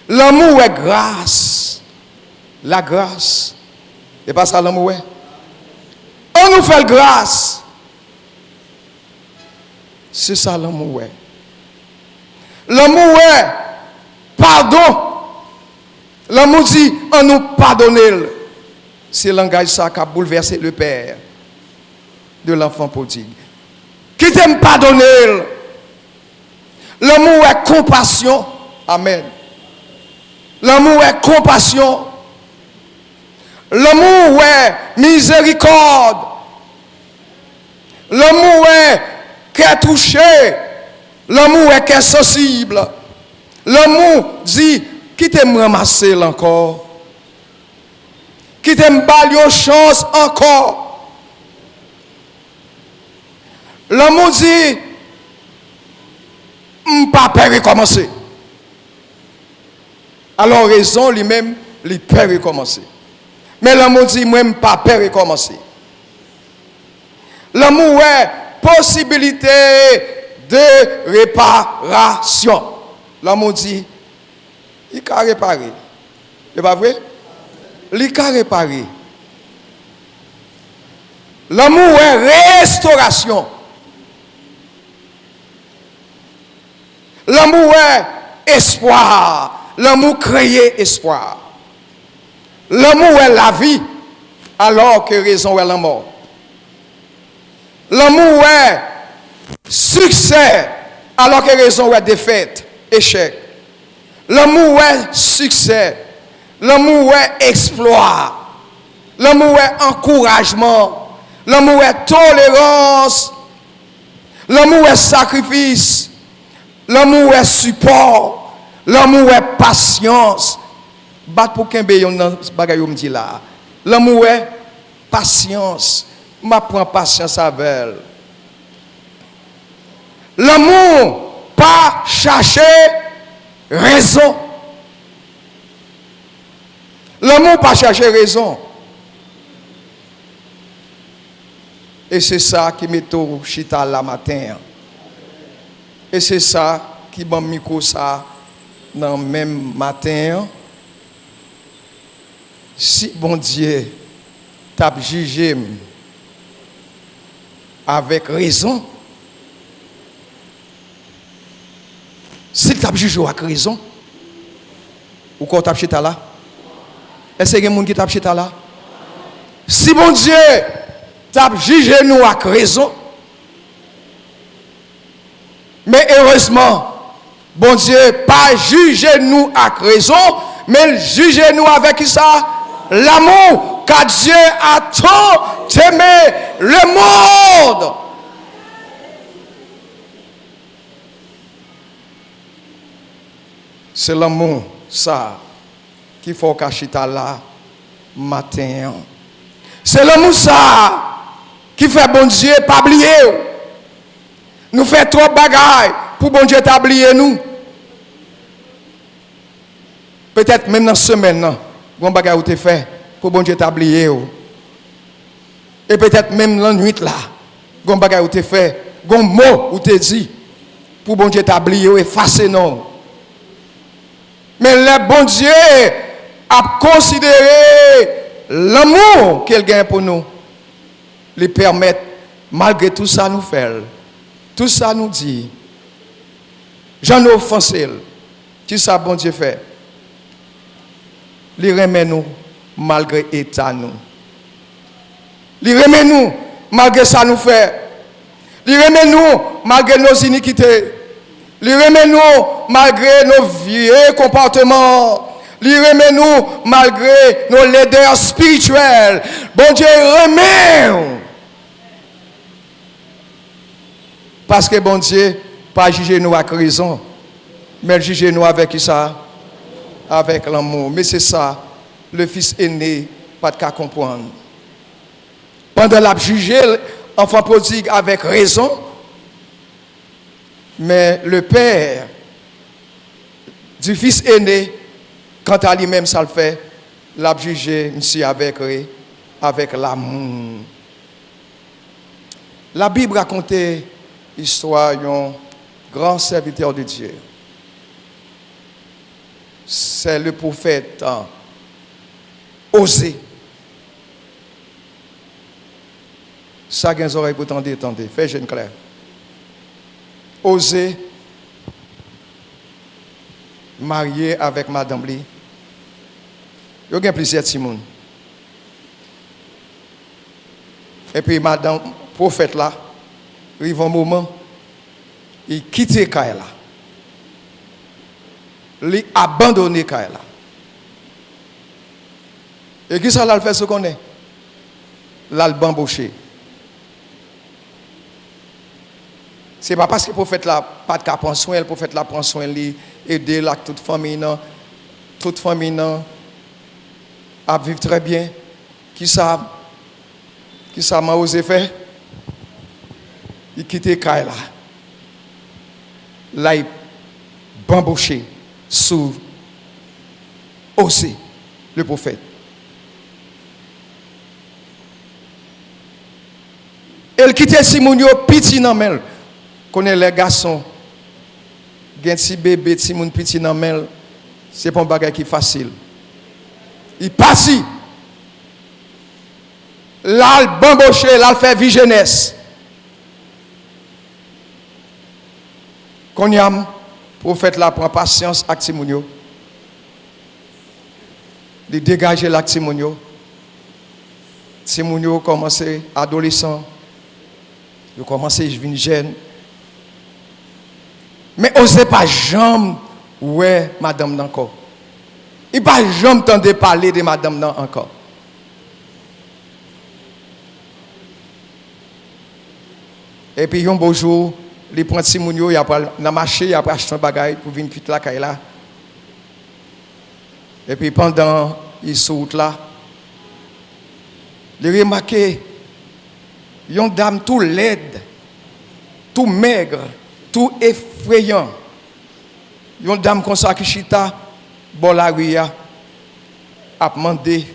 L'amour est grâce. La grâce. Et pas ça l'amour est. On nous fait grâce. C'est ça l'amour est. L'amour est pardon. L'amour dit on nous pardonne. C'est le langage ça qui a bouleversé le père de l'enfant prodigue. Qui t'aime pardonner. L'amour est compassion. Amen. L'amour est compassion. L'amour est miséricorde. L'amour est cœur touché. L'amour est cœur sensible. L'amour dit, qui t'aime ramasser encore? Qui t'aime balayer chance encore? L'amour dit, pas peur recommencer. Alors raison lui-même, il peut recommencer. Mais l'amour dit, moi, pas peur recommencer. L'amour est possibilité de réparation. L'amour dit, il peut réparer. C'est pas vrai? Il peut réparer. L'amour est restauration. L'amour est espoir. L'amour crée espoir. L'amour est la vie, alors que raison est la mort. L'amour est succès, alors que raison est défaite, échec. L'amour est succès. L'amour est exploit. L'amour est encouragement. L'amour est tolérance. L'amour est sacrifice. L'amour est support. L'amour est patience. Bat pour qu'un béyon dans ce bagage me dit là. L'amour est patience. Ma prend patience avec elle. L'amour pas chercher raison. L'amour pas chercher raison. Et c'est ça qui met au chita la matin. Et c'est ça qui m'a mis ça dans le même matin. Si bon Dieu t'a jugé avec raison, si t'a jugé avec raison, ou quoi t'a chita là? Est-ce qu'il y a des gens qui t'a chita là? Si bon Dieu t'a jugé nous avec raison, mais heureusement, bon Dieu pas jugé nous avec raison, mais jugé nous avec qui ça? L'amour, car Dieu a tant aimé le monde. C'est l'amour, ça, qu'il faut cacher là matin. C'est l'amour, ça, qui fait bon Dieu pas oublier. Nous fait trop de bagailles pour bon Dieu t'oublier nous. Peut-être même dans ce semaine, bon bagaille où tu fait pour bon Dieu t'oublier. Et peut-être même dans la nuit là, bon bagaille où tu fait, bon mot où tu dit pour bon Dieu t'oublier effacer non. Mais le bon Dieu a considéré l'amour qu'il gagne pour nous. Les permettre malgré tout ça nous faire. Tout ça nous dit. J'en ai offensé. Qui ça bon Dieu fait? Il remet nous malgré l'état nous. Il remet nous malgré ça nous fait. Il remet nous malgré nos iniquités. Il remet nous malgré nos vieux comportements. Il remet nous malgré nos laideurs spirituelles. Bon Dieu remet. Parce que bon Dieu pas juger nous avec raison. Mais jugez-nous avec qui ça? Avec l'amour. Mais c'est ça, le fils aîné, pas de cas comprendre. Pendant la juger l'enfant prodigue avec raison, mais le père du fils aîné, quant à lui-même, ça le fait, l'a jugé monsieur avec l'amour. La Bible racontait l'histoire d'un grand serviteur de Dieu. C'est le prophète Osée. Ça, vous oreilles pour tendre, fais jeune clair. Osée, marié avec Madame Li. Il y a plusieurs Timon. Et puis, Madame, prophète là, il y a un moment, il quitte Kaila. Il abandonne Kaila. Et qui ça l'a fait ce qu'on est? L'a bambouché. Ce n'est pas parce que le prophète là pas de prendre soin, le prophète là prend soin, aider là toute famille à vivre très bien. Qui ça m'a osé faire? Il quitte Kaila. Là, il bambouché sous Osée, le prophète. Il quitte Simonio petit dans mel. Connaît les garçons. Gen ti bébé ti moun petit dans mel. C'est pas un bagage qui est facile. Il passe. Là, il bambouché, là, il fait vie jeunesse. Qu'on y a, prophète là prend patience avec Timonio. Il dégage la Timonio. Timonio commence adolescent. Il commence à devenir jeune. Mais osez pas jamais ouais madame encore. Il pas jamais tendre parler de madame nan encore. Et puis un beau jour, il prend Simonio, il a dans marché, il a acheté un bagage pour venir quitter la caille là. Et puis pendant il saute là, il remarque une dame tout laide, tout maigre, tout effrayant. Une dame comme ça qui chita, bon la rue a demandé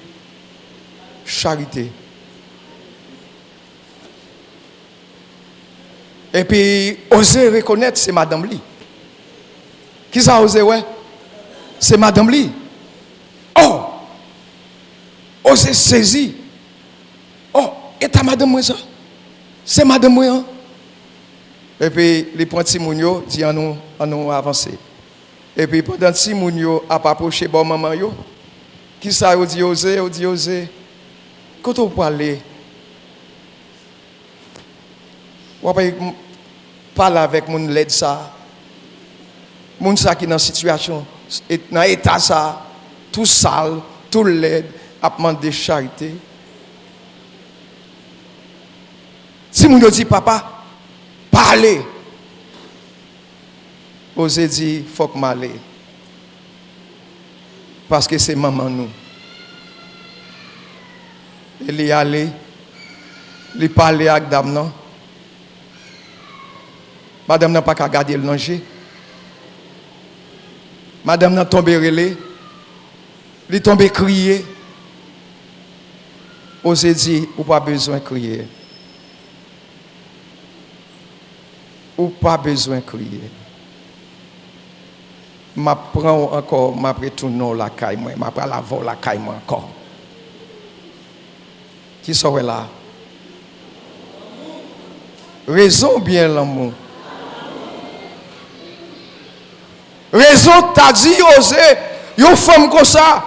charité. Et puis, oser reconnaître, c'est Madame Li. Qui ça osé, ouais? C'est Madame Li. Oh! Oser saisir. Oh! Et ta Madame moi ça? C'est Madame moi, hein? Et puis, les points de Simonio dit à nous avancer. Et puis, pendant que Simonio a approché bon maman, qui ça dit oser? Quand on peut aller, on va parler avec mon l'aide ça. Mon ça qui est dans situation, dans l'état ça, tout sale, tout laid, a demandé charité. Simonio dit papa, parlez. Osez dit, il faut que m'aille. Parce que c'est maman nous. Il est allé, il parlait avec dame non. Madame n'a pas qu'à garder le danger. Madame n'a tombé relé. Il est tombé crier. Osez dit, ou pas besoin de crier. Ou pas besoin de crier. Je prends encore, je retourne la caille, je prends la vol la caille encore. Qui serait là? Raison bien l'amour. Raison t'a dit, osé, une femme comme ça,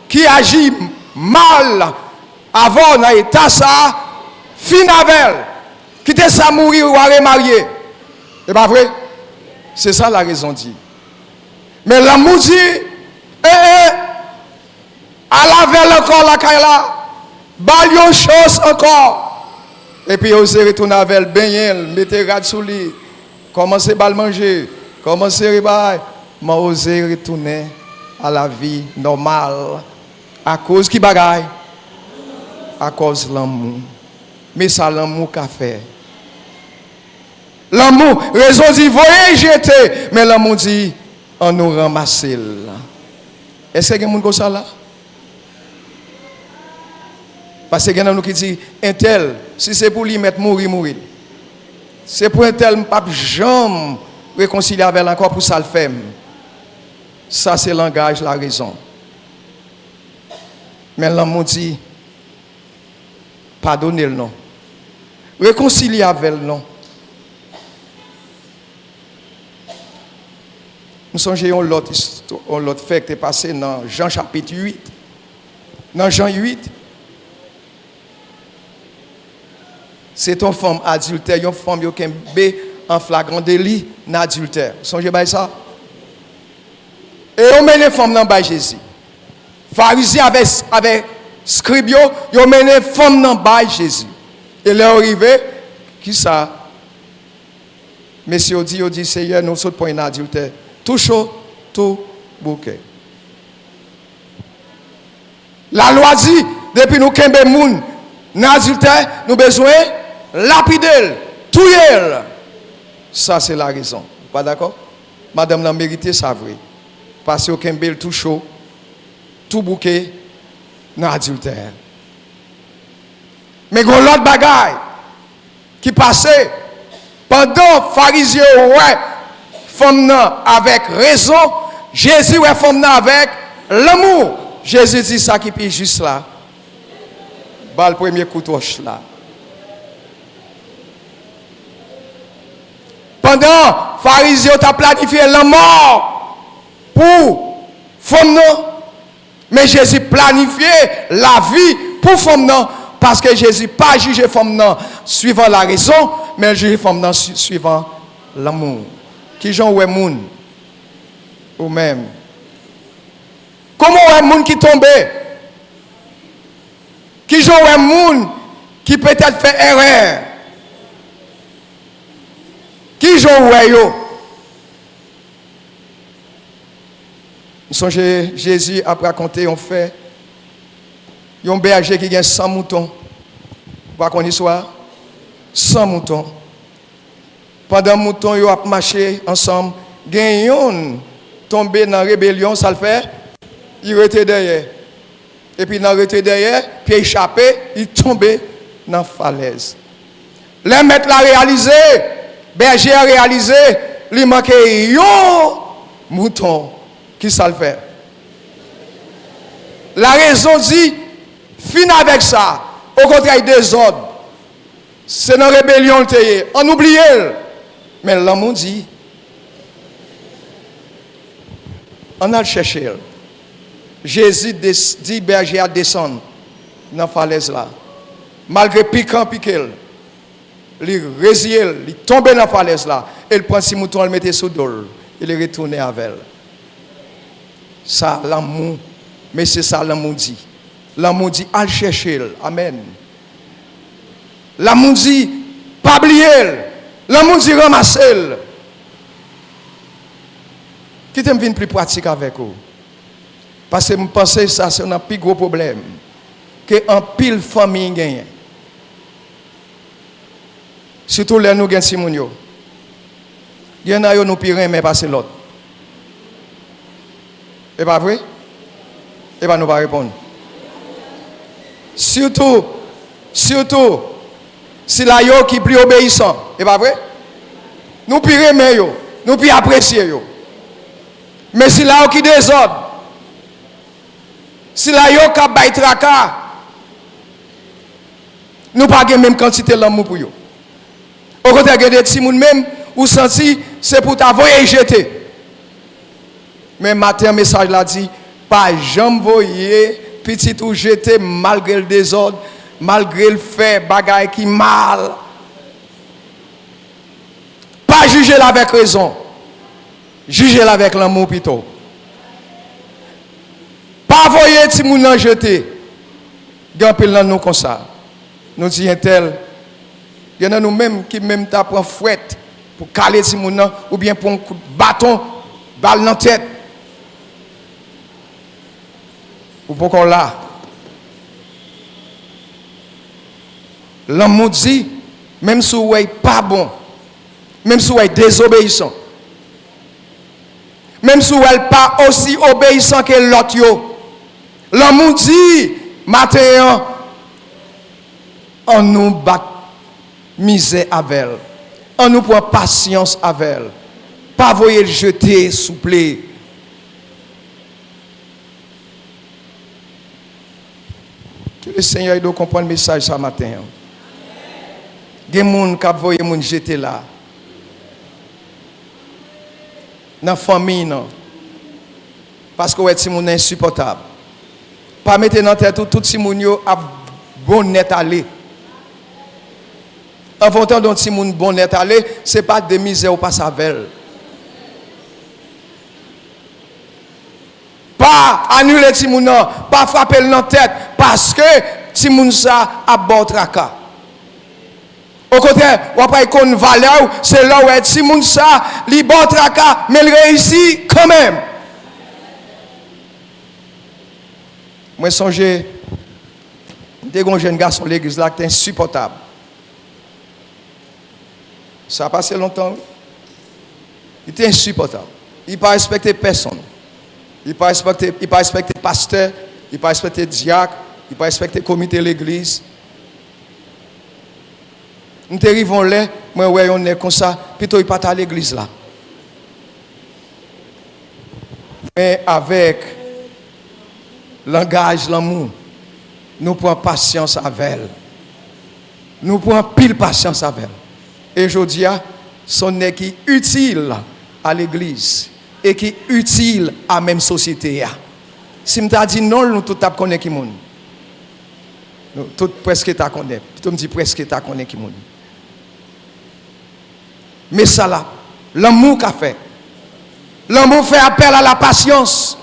qui agit mal avant dans l'état ça, fin avec, qui te sa mourir ou à remarier. C'est pas vrai? C'est ça la raison dit. Mais l'amour dit, à laver encore la caille là, balion chose encore. Et puis osé retourner avec le baigner, mettez rad sous lui, commencez à manger, commencez à m'a osé retourner à la vie normale. À cause qui bagaille? À cause de l'amour. Mais ça, l'amour qu'a fait. L'amour, raison dit, voyez, j'étais. Mais l'amour dit, on nous ramasse. Est-ce qu'il y a quelqu'un comme ça là? Parce qu'il y a quelqu'un qui dit, un tel, si c'est pour lui mettre mourir, mourir. C'est pour un tel, pas jamais réconcilier avec encore pour ça le fait. Ça, c'est le langage, la raison. Mais l'amour dit, pardonnez le nom. Réconcilier avec le nom. Nous songeons l'autre fait qui est passé dans Jean chapitre 8. Dans Jean 8, c'est une femme adultère, une femme qui est en flagrant délit d'adultère. Songez bien ça? Et on met les femmes dans le Jésus. Pharisiens avec scribes, ils ont mené les femmes dans le Jésus. Et là, arrivé, qui ça? Messieurs dit, Seigneur, nous sommes pour un adultère. Tout chaud, tout bouquet. La loi dit, depuis nous kembe moun, n'adultère, nous besoin lapider, tuer. Ça, c'est la raison. Pas d'accord? Madame l'a mérité, ça vrai. Parce que kembe tout chaud, tout bouquet, n'adultère. Mais il y a l'autre bagaille qui passait pendant pharisiens, ouais, femme avec raison, Jésus ouais femme avec l'amour. Jésus dit ça qui est juste là. Bah le premier couteau là. Pendant pharisiens ont planifié la mort pour femme mais Jésus planifié la vie pour femme parce que Jésus pas jugé femme suivant la raison, mais jugé femme suivant l'amour. Qui j'en ouais moun ou même comment ouais moun qui tombe qui j'en ouais moun qui peut-être fait erreur qui j'en ouais yo songez Jésus a raconté on fait un berger qui gagne 100 moutons vous connaissez l'histoire 100 moutons. Pendant que mouton yo a marché ensemble, gagnons tombé dans la rébellion, ça le fait, il était derrière. Et puis dans le derrière, puis il échappé, il tombé dans la falaise. Les maîtres l'a réalisé, berger a réalisé, il manquait un mouton qui ça le fait. La raison dit, fin avec ça, au contraire des ordres. C'est dans la rébellion, on oublie. Mais l'amour dit, on a le cherché. Jésus dit berger à descendre dans la falaise là. Malgré piquant, il résille, il tombe dans la falaise là. Il prend ses moutons, il mettait sous dos. Il est retourné avec elle. Ça, l'amour. Mais c'est ça l'amour dit. L'amour dit, à le chercher. Amen. L'amour dit, pas oublier. L'amour dit ramasser. Qui t'aime venir plus pratique avec vous? Parce que je pense que ça c'est un plus gros problème que en pile famille gagne. Surtout les nous gagne Simonio. Il y en a qui nous pire mais passer l'autre. Et pas vrai? Et pas nous pas répondre. Surtout si la yo qui plus obéissant, et pas vrai? Nous pire aimer yo, nous pire apprécier yo. Mais si la yo qui désordre, si la yo qui bay traka, nous pas gen même quantité l'amour pour yo. Au contraire, il y a des petits moun même ou senti c'est pour t'avoyer jeter. Mais matin message là dit pas jamais voyer petit ou jeter malgré le désordre. Malgré le fait, bagaille qui mal. Pas juger avec raison. Juger avec l'amour plutôt. Pas voyer si moun nan jeter. Gampil nan nous comme ça. Nous disons tel. Il y en a nous même qui même ta prend fouette pour caler si moun nan ou bien pour un coup de bâton balle dans la tête. Ou pourquoi là? L'homme dit, même si vous n'êtes pas bon, même si vous êtes désobéissant, même si vous n'êtes pas aussi obéissant que l'autre, l'homme dit, matin, on nous bat misère avec elle, on nous prend patience avec elle, pas voyer le jeter, s'il vous plaît. Que le Seigneur doit comprendre le message ce matin. Il y a des gens qui voient les gens jeter là. Dans la famille, non. Parce que c'est gens insupportable. Pas mettre dans la tête tout les gens à bon net aller. En fonction de si moun bon net aller, ce n'est pas de misère ou pas savel. Pas annuler ti moun nan, pas frapper dans la tête parce que ti moun sa a bon traka. Au contraire, ou après qu'on valeur, c'est là où est ti moun sa li bon traka, mais il réussit quand même. Moi songe des jeunes garçons l'église là qui est insupportable. Ça a passé longtemps. Il était insupportable. Il n'a pas respecté personne. Il n'a pas respecté pasteur, il n'a pas respecté diacre, il n'a pas respecté le comité de l'église. Nous arrivons là, moi, on est comme ça, plutôt il n'est pas à l'église là. Mais avec le langage, l'amour, nous prenons patience avec elle. Nous prenons pile patience avec elle. Et je dis, son est qui est utile à l'église et qui est utile à la même société. Si je dis non, nous tous connaissons qui monde. Nous tous presque ta connaissons. Tout me dit presque ta connaissons qui monde. Mais ça là, l'amour qu'a fait. L'amour fait appel à la patience.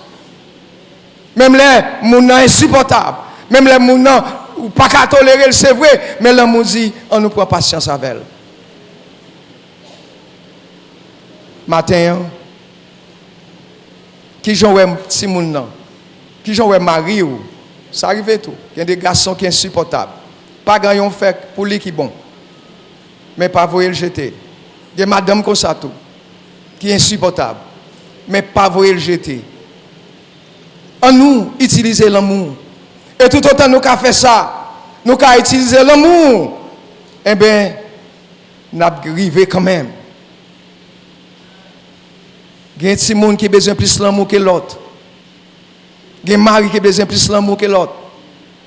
Même les gens insupportables. Même les gens ou pas qu'à tolérer, c'est vrai. Mais l'amour dit, on nous prend patience avec elle. Matin, qui j'en ouais si moun nan, qui j'en ouais mari ou, ça arrive tout. Il y a des garçons qui sont insupportables. Pas grand fait pour lui qui bon. Mais pas voyer le jeter. Il y a madame comme ça tout, qui est insupportable. Mais pas voyer le jeter. En nous, utiliser l'amour. Et tout autant nous avons fait ça, nous avons utilisé l'amour. Eh bien, nous avons arrivé quand même. Il y a des gens qui ont besoin plus de l'amour que l'autre. Il y a des maris qui ont besoin plus de l'amour que l'autre.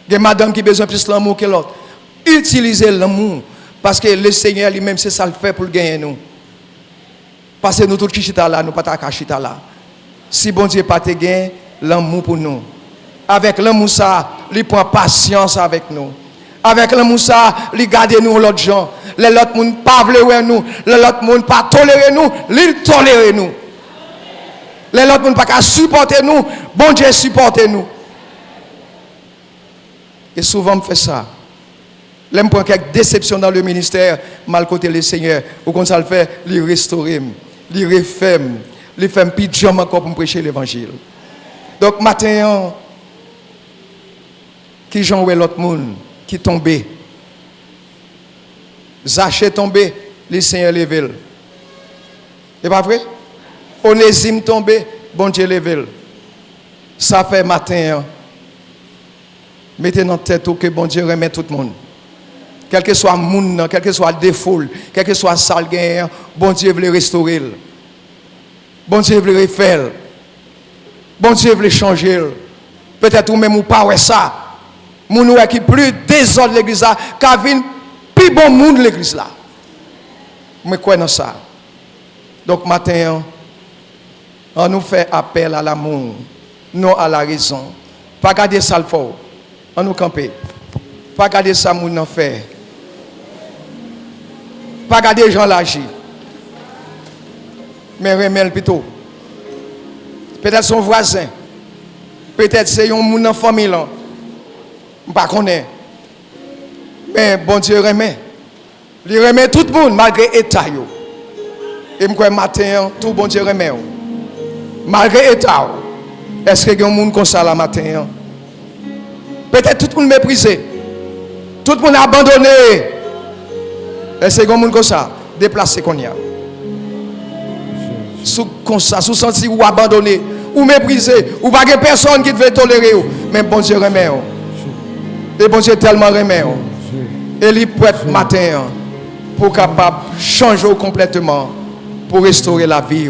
Il y a des madames qui ont besoin plus de l'amour que l'autre. Utilisez l'amour. Parce que le Seigneur lui-même, c'est ça le fait pour le gagner nous. Parce que nous tous qui sommes là, nous ne sommes pas chita là. Si bon Dieu pas te gagné, l'amour pour nous. Avec l'amour ça, il prend patience avec nous. Avec l'amour ça, il garde nous l'autre gens. Les autres monde pas vouloir nous, les autres monde pas tolérer nous, il tolère nous. Les autres ne peuvent pas supporter nous. Bon Dieu supporte nous. Et souvent, je fais ça. Je prends quelques déceptions dans le ministère, mal côté le Seigneur. Ou quand ça le fait, il restaure, il refait, il fait un pijama encore pour prêcher l'évangile. Donc, matin, qui j'en vois l'autre monde qui tombe. Zaché tombé, le Seigneur levé. C'est pas vrai? Onésime tombé, bon Dieu levé. Ça fait matin. Mettez dans tête que bon Dieu remet tout le monde. Quel que soit le monde, quel que soit le défaut, quel que soit le sale gain, bon Dieu veut le restaurer. Bon Dieu veut le refaire. Bon Dieu veut le changer. Peut-être ou même ou pas ouais ça. Moun qui plus désordre l'église là, qu'a vinn plus bon monde l'église là. Mais quoi dans ça? Donc matin, on nous fait appel à l'amour, non à la raison. Pas garder ça le fort. On nous camper. Pas garder ça moun en fait. Pas garder les gens l'agir. Mais remel plutôt. Peut-être son voisin. Peut-être c'est un moun en famille là. Je ne connais pas. Mais bon Dieu remet. Il remet tout le monde malgré l'état. Et je crois matin, tout bon Dieu remet. Malgré l'état, est-ce qu'il y a un monde comme ça la matin? Peut-être tout le monde méprisé. Tout le monde abandonné. Est-ce qu'il y a un monde comme ça? Déplacé qu'on y a. Comme ça, sous senti ou abandonné, ou méprisé, ou pas de personne qui devait tolérer. Mais bon Dieu remet. Et bon Dieu tellement remet. Et il prête matin pour capable changer complètement, pour restaurer la vie.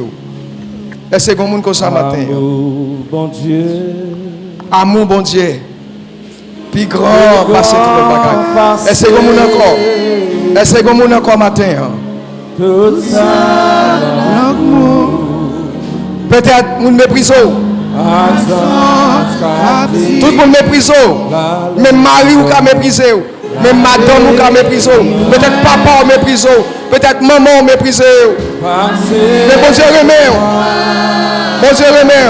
Est-ce que monde comme ça matin? Amour, bon Dieu. Amour, bon Dieu. Puis grand, passer tout le bagage. Est-ce que monde encore? Est-ce que monde encore matin? Tout ça. Peut-être nous méprisons. Tout le monde méprise. Même mari ou ka méprise. Même madame ou ka méprise. Peut-être papa ou méprise. Peut-être maman ou méprise. Mais bon Dieu remet. Bon Dieu remet.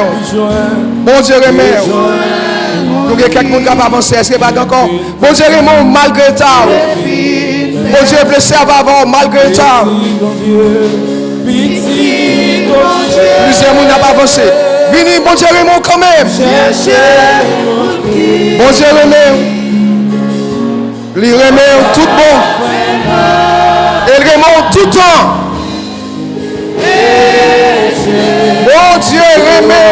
Bon Dieu remet. Nous avons quelqu'un qui va avancer. Est-ce que pas encore? Bon Dieu remet malgré ça. Bon Dieu veut servir avant malgré ça. Plusieurs monde n'a pas avancé. Vini, bon Dieu remet quand même. Bon Dieu remet. Il remet tout bon. Il remet tout temps. Bon Dieu remet.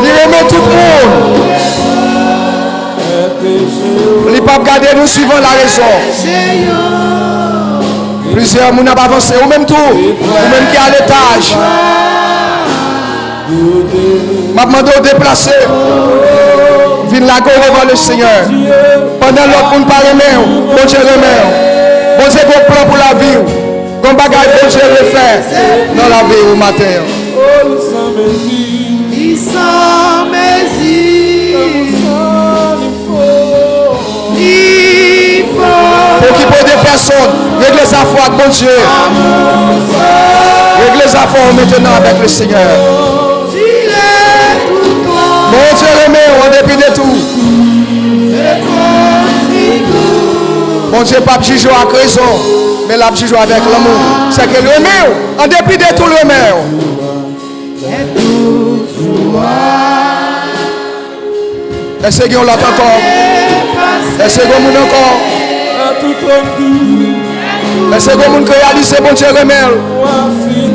Il remet tout le monde. Il ne peut pas garder nous suivant la raison. Plusieurs monde n'a pas avancé. Ou même tout. Ou même qui est à l'étage. M'a demandé de déplacer. Viens la go devant le Seigneur. Pendant l'autre monde pas remet. Bon Dieu remet. Bon Dieu bon plan pour la vie. Bon bagage bon Dieu le faire dans la vie au matin. Il s'en il faut. Pour qui pour des personnes, régler sa foi avec bon Dieu. Régler sa foi maintenant avec le Seigneur. Bon Dieu remet en dépit de tout. Bon Dieu pas juger avec raison, mais la juger avec l'amour. C'est que le remet en dépit de tout le remet. Est-ce qu'on l'entend encore? Est-ce qu'on l'entend encore? Est-ce qu'on l'entend réalise bon Dieu remet?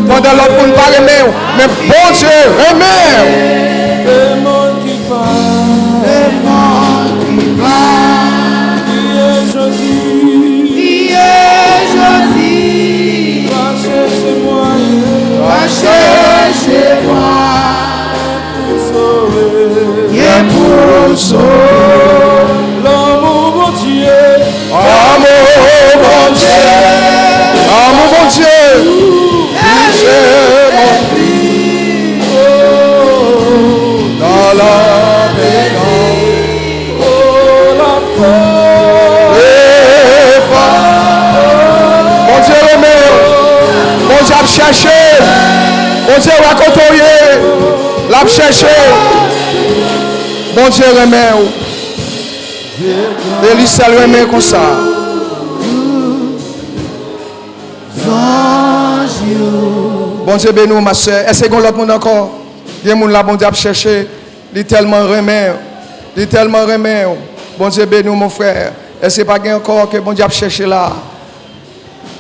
Pendant l'autre monde pas remet, mais bon Dieu remet. Cherchez-moi, et pour sauver l'amour bon Dieu, Amour bon Dieu, amour bon Dieu, j'ai mon prix dans la paix, la bon Dieu remet, bon Dieu a cherché, bon Dieu a côtoyé, l'a cherché, bon Dieu remet. Et lui seul remet comme ça. Bon Dieu bénis ma soeur. Est-ce que l'autre monde encore? Il y a des gens là, bon Dieu a cherché. Il est tellement remet. Il est tellement remet. Bon Dieu bénis mon frère. Est-ce que pas encore que bon Dieu a cherché là?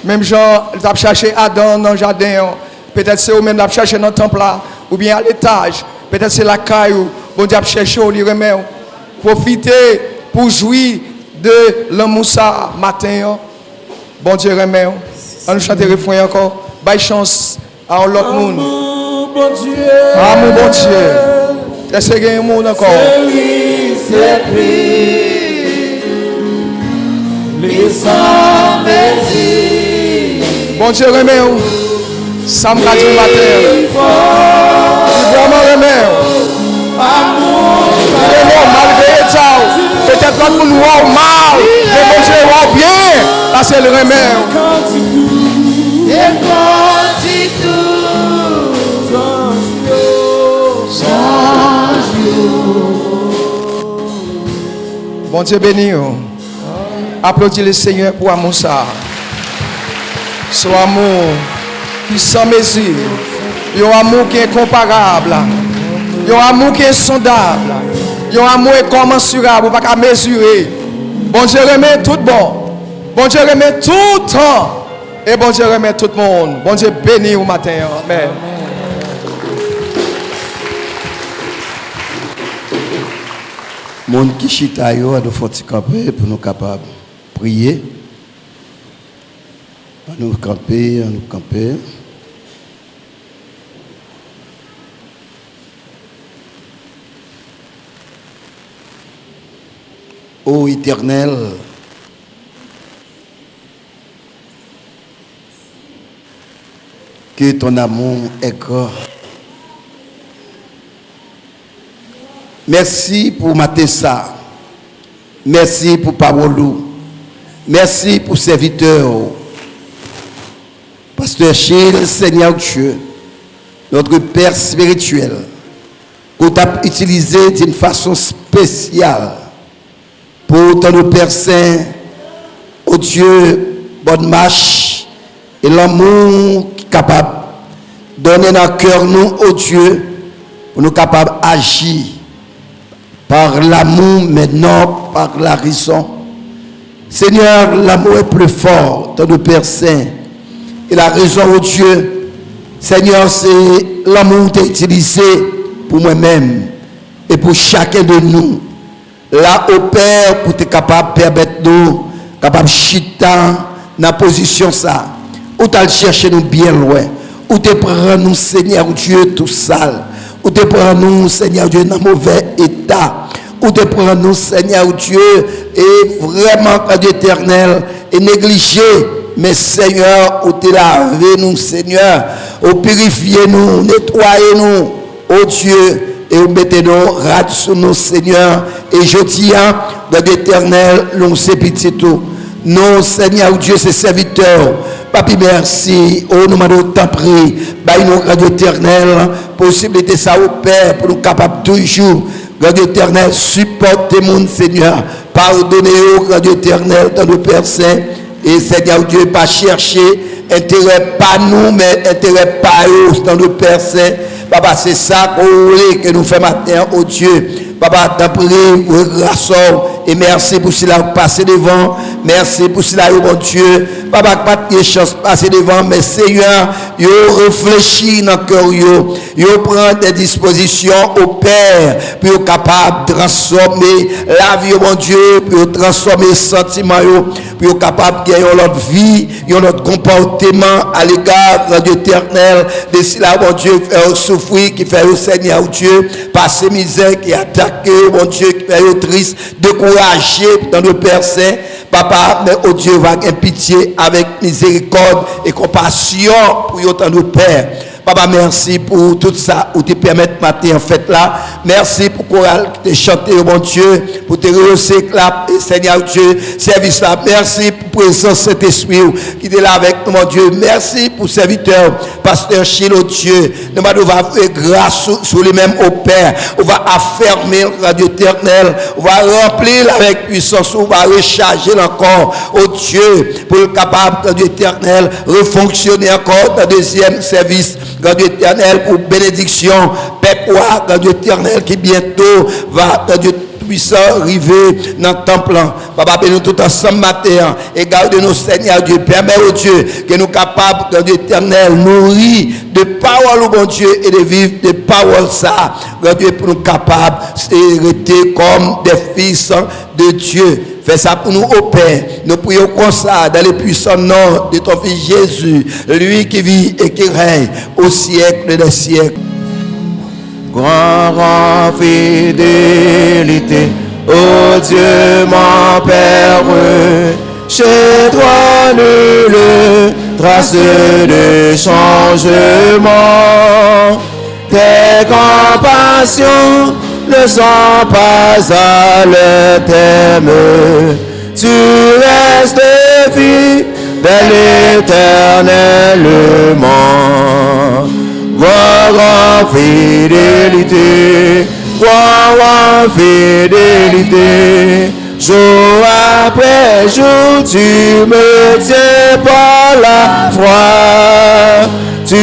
Même Jean, il a cherché Adam dans le jardin. Peut-être c'est eux même qui a cherché dans le temple là. Ou bien à l'étage. Peut-être c'est la caillou. Bon Dieu a cherché, il remet. Profitez pour jouir de l'amour ça matin. Bon Dieu remet. On nous chante le refrain encore. Bye chance à l'autre monde. Amour, bon Dieu. Amour, bon Dieu. Est-ce qu'il y a un monde encore? C'est pris. Les sans Bon Dieu remet. Ça me dit le matin. Vraiment remet. Malgré ça, peut-être l'autre monde voit mal, mais bon Dieu voit bien. Là c'est le remède. Bon Dieu béni. Applaudis le Seigneur pour amour ça. Ce amour qui sans mesure. Un amour qui est incomparable. Un amour qui est sondable. Un amour incommensurable. Pas qu'à mesurer. Bon Dieu remet tout bon. Bon Dieu remet tout temps. Et bon Dieu remet tout le monde. Bon Dieu béni au matin. Amen. Monde qui chita yo a nous faut camper pour nous capables prier. Nous camper, nous camper. Ô Éternel, que ton amour est grand. Merci pour Matessa. Merci pour Paolo. Merci pour serviteur. Pasteur Chil, Seigneur Dieu, notre Père spirituel, qu'on t'a utilisé d'une façon spéciale pour ton Père Saint, au Dieu, bonne marche et l'amour qui est capable de donner dans le cœur nous, au Dieu, pour nous capables d'agir par l'amour, maintenant par la raison. Seigneur, l'amour est plus fort, ton Père Saint, et la raison, au Dieu, Seigneur, c'est l'amour que tu as utilisé pour moi-même et pour chacun de nous. Là, au Père, pour être capable de permettre nous, capable de chita dans la position ça, où tu as cherché nous bien loin, où tu prends nous, Seigneur Dieu, tout sale, où tu prends nous, Seigneur Dieu, dans mauvais état, où tu prends nous, Seigneur Dieu, et vraiment, pas d'éternel, et négligé, mais Seigneur, où tu lavé nous, Seigneur, où purifié nous, nettoyé nous, oh Dieu, et vous mettez nos rats sur nous, Seigneur. Et je dis, dans l'éternel, nous c'est petit tout. Nous, Seigneur Dieu, c'est serviteurs. Papi, merci. Oh, nous m'avons tant pris. Bah, nous, Radio éternel, possibilité ça au Père, pour nous capables toujours, Radio éternel, supporter mon Seigneur. Pardonnez-nous, Radio éternel, dans nos Père Saint. Et Seigneur Dieu, pas chercher intérêt pas nous, mais intérêt pas eux, dans nos Père Saint. Papa, c'est ça que nous faisons matin, oh Dieu. Papa, t'as pris, grâce et merci pour cela passer devant. Merci pour cela, oh mon Dieu. Papa, pas de chance passer devant, mais Seigneur, yo réfléchit dans le cœur, yo prend des dispositions au Père, pour être capable de transformer la vie, oh mon Dieu, pour transformer les sentiments, pour être capable de gagner notre vie, notre comportement à l'égard de l'éternel. De cela, mon Dieu, faire souffrir, qui fait au Seigneur Dieu, par ces misères qui attaquent, mon Dieu, qui fait triste, découragé dans le Père Saint. Papa, mais oh Dieu, va avoir pitié avec miséricorde et compassion pour notre Père. Papa, merci pour tout ça, où tu permets de matin en fait là. Merci pour chorale qui te chanté, oh mon Dieu, pour te rehausser, clap, et Seigneur Dieu, service là. Merci pour présence Saint-Esprit qui est là avec nous, mon Dieu. Merci pour serviteur, pasteur Chilo, Dieu. Nous allons faire grâce sur les mêmes au Père. On va affermer le radio éternel. On va remplir avec puissance. On va recharger encore, oh Dieu, pour le capable de l'éternel, refonctionner encore dans le deuxième service. God éternel pour bénédiction, peuple, God éternel qui bientôt va, God puissant arriver dans le temple. Papa, bénis tout ensemble matin et garde-nous, Seigneur Dieu. Permets au Dieu que nous capables, God éternel, nourrir de paroles au bon Dieu et de vivre de paroles ça. God Dieu, pour nous capables d'hériter comme des fils de Dieu. Fais ça pour nous au Père. Nous prions comme ça dans le puissant nom de ton Fils Jésus, lui qui vit et qui règne au siècle des siècles. Grand fidélité, ô Dieu mon Père, chez toi nulle trace de changement. Tes compassions ne sont pas à leur terme. Tu restes fidèle éternellement. Gloire en fidélité, gloire en fidélité. Jour après jour, tu me tiens par la foi. Tu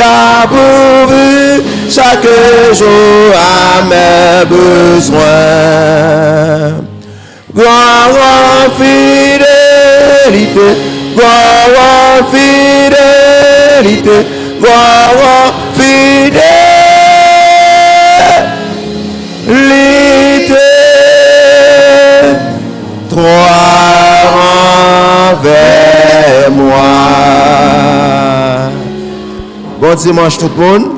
as pourvu chaque jour à mes besoins. Gloire en fidélité, gloire en fidélité, gloire en fidélité. Toi envers moi. Bon dimanche tout le monde.